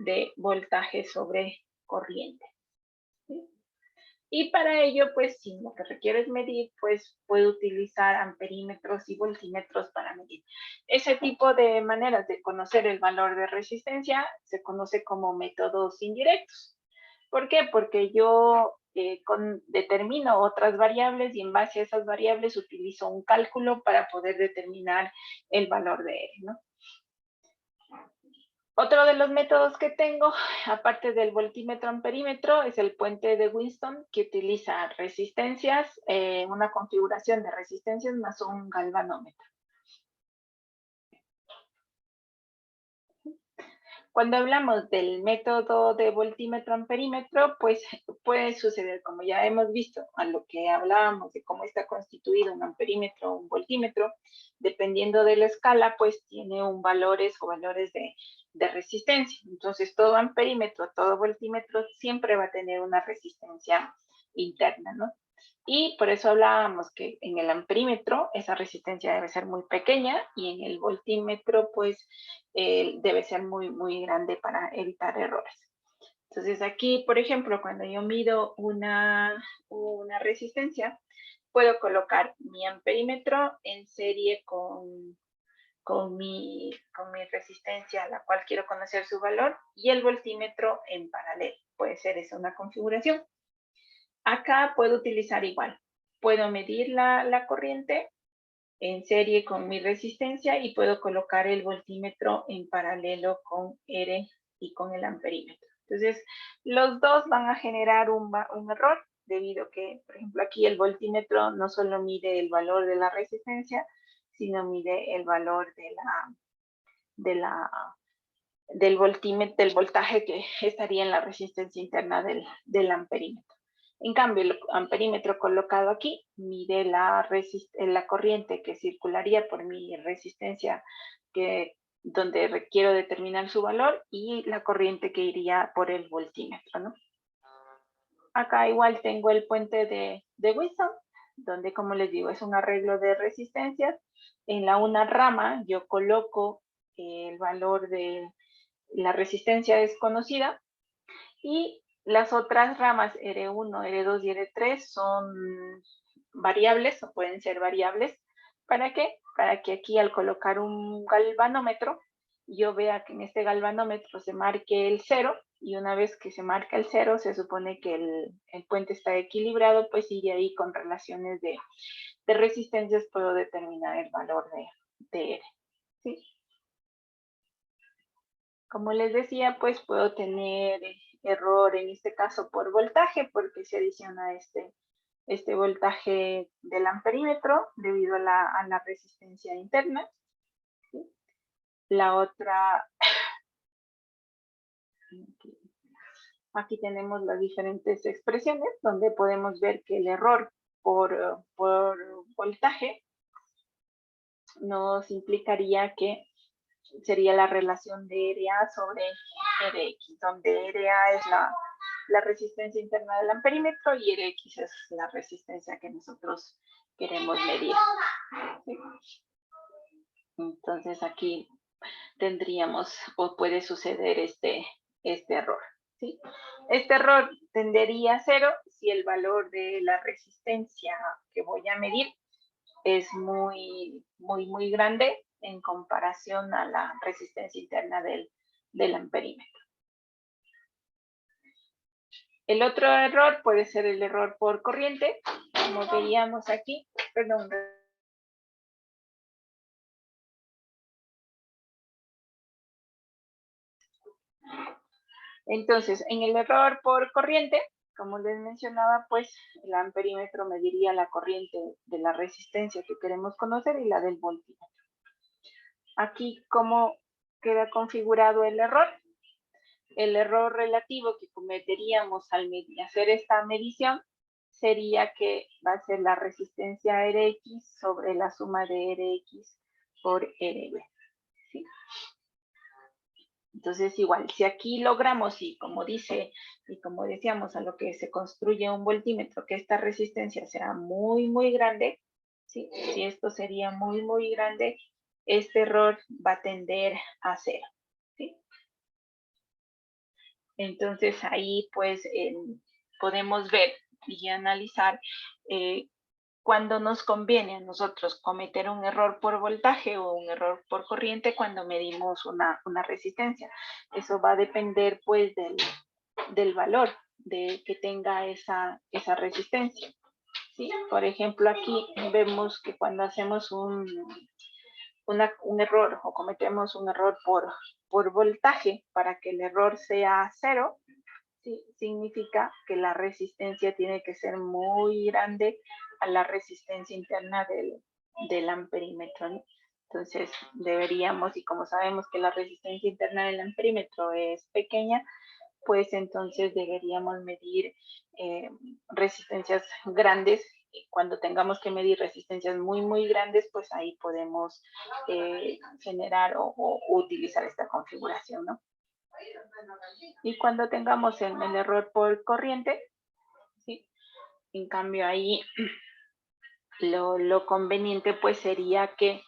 de voltaje sobre corriente, ¿sí? Y para ello, pues si lo que requiero es medir, pues puedo utilizar amperímetros y voltímetros para medir. Ese tipo de maneras de conocer el valor de resistencia se conoce como métodos indirectos. ¿Por qué? Porque yo determino otras variables y en base a esas variables utilizo un cálculo para poder determinar el valor de R, ¿no? Otro de los métodos que tengo, aparte del voltímetro amperímetro, es el puente de Winston, que utiliza resistencias, una configuración de resistencias más un galvanómetro. Cuando hablamos del método de voltímetro amperímetro, pues puede suceder, como ya hemos visto, a lo que hablábamos de cómo está constituido un amperímetro o un voltímetro, dependiendo de la escala, pues tiene valores de resistencia. Entonces, todo amperímetro, todo voltímetro siempre va a tener una resistencia interna, ¿no? Y por eso hablábamos que en el amperímetro esa resistencia debe ser muy pequeña y en el voltímetro pues debe ser muy, muy grande para evitar errores. Entonces aquí, por ejemplo, cuando yo mido una resistencia, puedo colocar mi amperímetro en serie con mi resistencia, a la cual quiero conocer su valor, y el voltímetro en paralelo. Puede ser esa una configuración. Acá puedo utilizar igual. Puedo medir la corriente en serie con mi resistencia y puedo colocar el voltímetro en paralelo con R y con el amperímetro. Entonces, los dos van a generar un error debido a que, por ejemplo, aquí el voltímetro no solo mide el valor de la resistencia, sino mide el valor del voltaje que estaría en la resistencia interna del amperímetro. En cambio, el amperímetro colocado aquí mide la corriente que circularía por mi resistencia donde requiero determinar su valor y la corriente que iría por el voltímetro, ¿no? Acá igual tengo el puente de Wilson, donde, como les digo, es un arreglo de resistencias. En una rama yo coloco el valor de la resistencia desconocida y las otras ramas R1, R2 y R3 son variables o pueden ser variables. ¿Para qué? Para que aquí al colocar un galvanómetro, yo vea que en este galvanómetro se marque el 0 y una vez que se marca el 0 se supone que el puente está equilibrado, pues sigue ahí con relaciones de resistencias puedo determinar el valor de R. ¿Sí? Como les decía, pues puedo tener error en este caso por voltaje, porque se adiciona este voltaje del amperímetro debido a la resistencia interna. ¿Sí? La otra, aquí tenemos las diferentes expresiones donde podemos ver que el error por voltaje nos implicaría que sería la relación de RA sobre RX, donde RA es la resistencia interna del amperímetro y RX es la resistencia que nosotros queremos medir. ¿Sí? Entonces aquí tendríamos o puede suceder este error. ¿Sí? Este error tendería a 0 si el valor de la resistencia que voy a medir es muy grande en comparación a la resistencia interna del amperímetro. El otro error puede ser el error por corriente, como veíamos aquí. Perdón. Entonces, en el error por corriente, como les mencionaba, pues el amperímetro mediría la corriente de la resistencia que queremos conocer y la del voltímetro. Aquí, ¿cómo queda configurado el error? El error relativo que cometeríamos al hacer esta medición sería que va a ser la resistencia Rx sobre la suma de Rx por Rb. ¿Sí? Entonces, igual, si aquí logramos, y como decíamos, a lo que se construye un voltímetro, que esta resistencia sea muy grande, ¿sí? Si esto sería muy grande, este error va a tender a 0. ¿Sí? Entonces, ahí pues podemos ver y analizar cuándo nos conviene a nosotros cometer un error por voltaje o un error por corriente cuando medimos una resistencia. Eso va a depender pues del valor que tenga esa resistencia. ¿Sí? Por ejemplo, aquí vemos que cuando hacemos un error o cometemos un error por voltaje para que el error sea 0, ¿sí? Significa que la resistencia tiene que ser muy grande a la resistencia interna del amperímetro, ¿no? Entonces deberíamos, y como sabemos que la resistencia interna del amperímetro es pequeña, pues entonces deberíamos medir resistencias grandes. Cuando tengamos que medir resistencias muy grandes, pues ahí podemos generar o utilizar esta configuración, ¿no? Y cuando tengamos el error por corriente, ¿sí? En cambio ahí lo conveniente pues sería que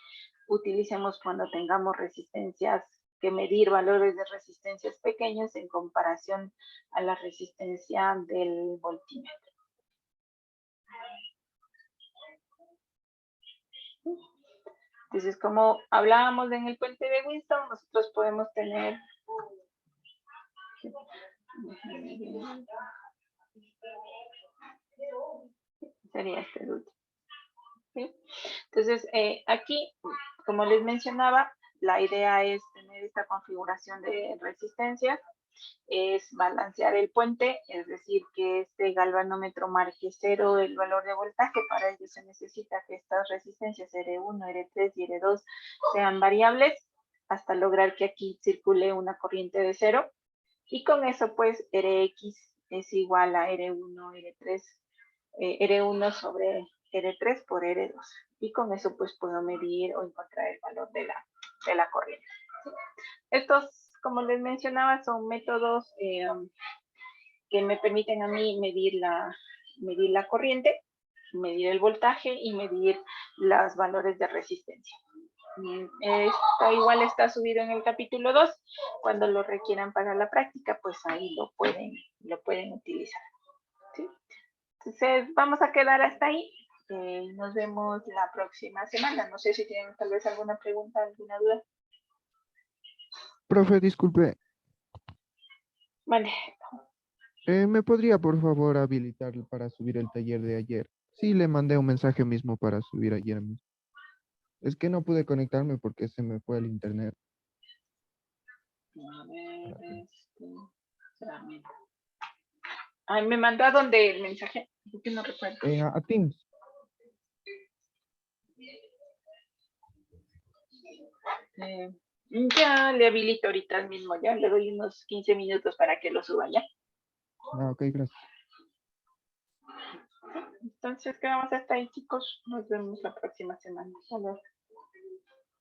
utilicemos cuando tengamos resistencias, que medir valores de resistencias pequeños en comparación a la resistencia del voltímetro. Entonces, como hablábamos en el puente de Wilson, nosotros podemos tener... Sería este el último. ¿Sí? Entonces, aquí, como les mencionaba, la idea es tener esta configuración de resistencias, es balancear el puente, es decir, que este galvanómetro marque 0 el valor de voltaje. Para ello se necesita que estas resistencias R1, R3 y R2 sean variables hasta lograr que aquí circule una corriente de 0. Y con eso, pues, Rx es igual a R1, R3, R1 sobre R3 por R2. Y con eso pues puedo medir o encontrar el valor de la corriente. Estos, como les mencionaba, son métodos que me permiten a mí medir la corriente, medir el voltaje y medir los valores de resistencia. Esto igual está subido en el capítulo 2. Cuando lo requieran para la práctica, pues ahí lo pueden utilizar. ¿Sí? Entonces, vamos a quedar hasta ahí. Nos vemos la próxima semana. No sé si tienen tal vez alguna pregunta, alguna duda. Profe, disculpe, Vale. ¿me podría por favor habilitar para subir el taller de ayer? Sí, le mandé un mensaje mismo para subir ayer mismo. Es que no pude conectarme porque se me fue el internet. A ver, espérame. Ay, me mandó a donde el mensaje, porque no recuerdo. A Teams. Ya le habilito ahorita mismo, ya le doy unos 15 minutos para que lo suba ya. Ok, gracias. Entonces quedamos hasta ahí, chicos. Nos vemos la próxima semana. Hasta luego.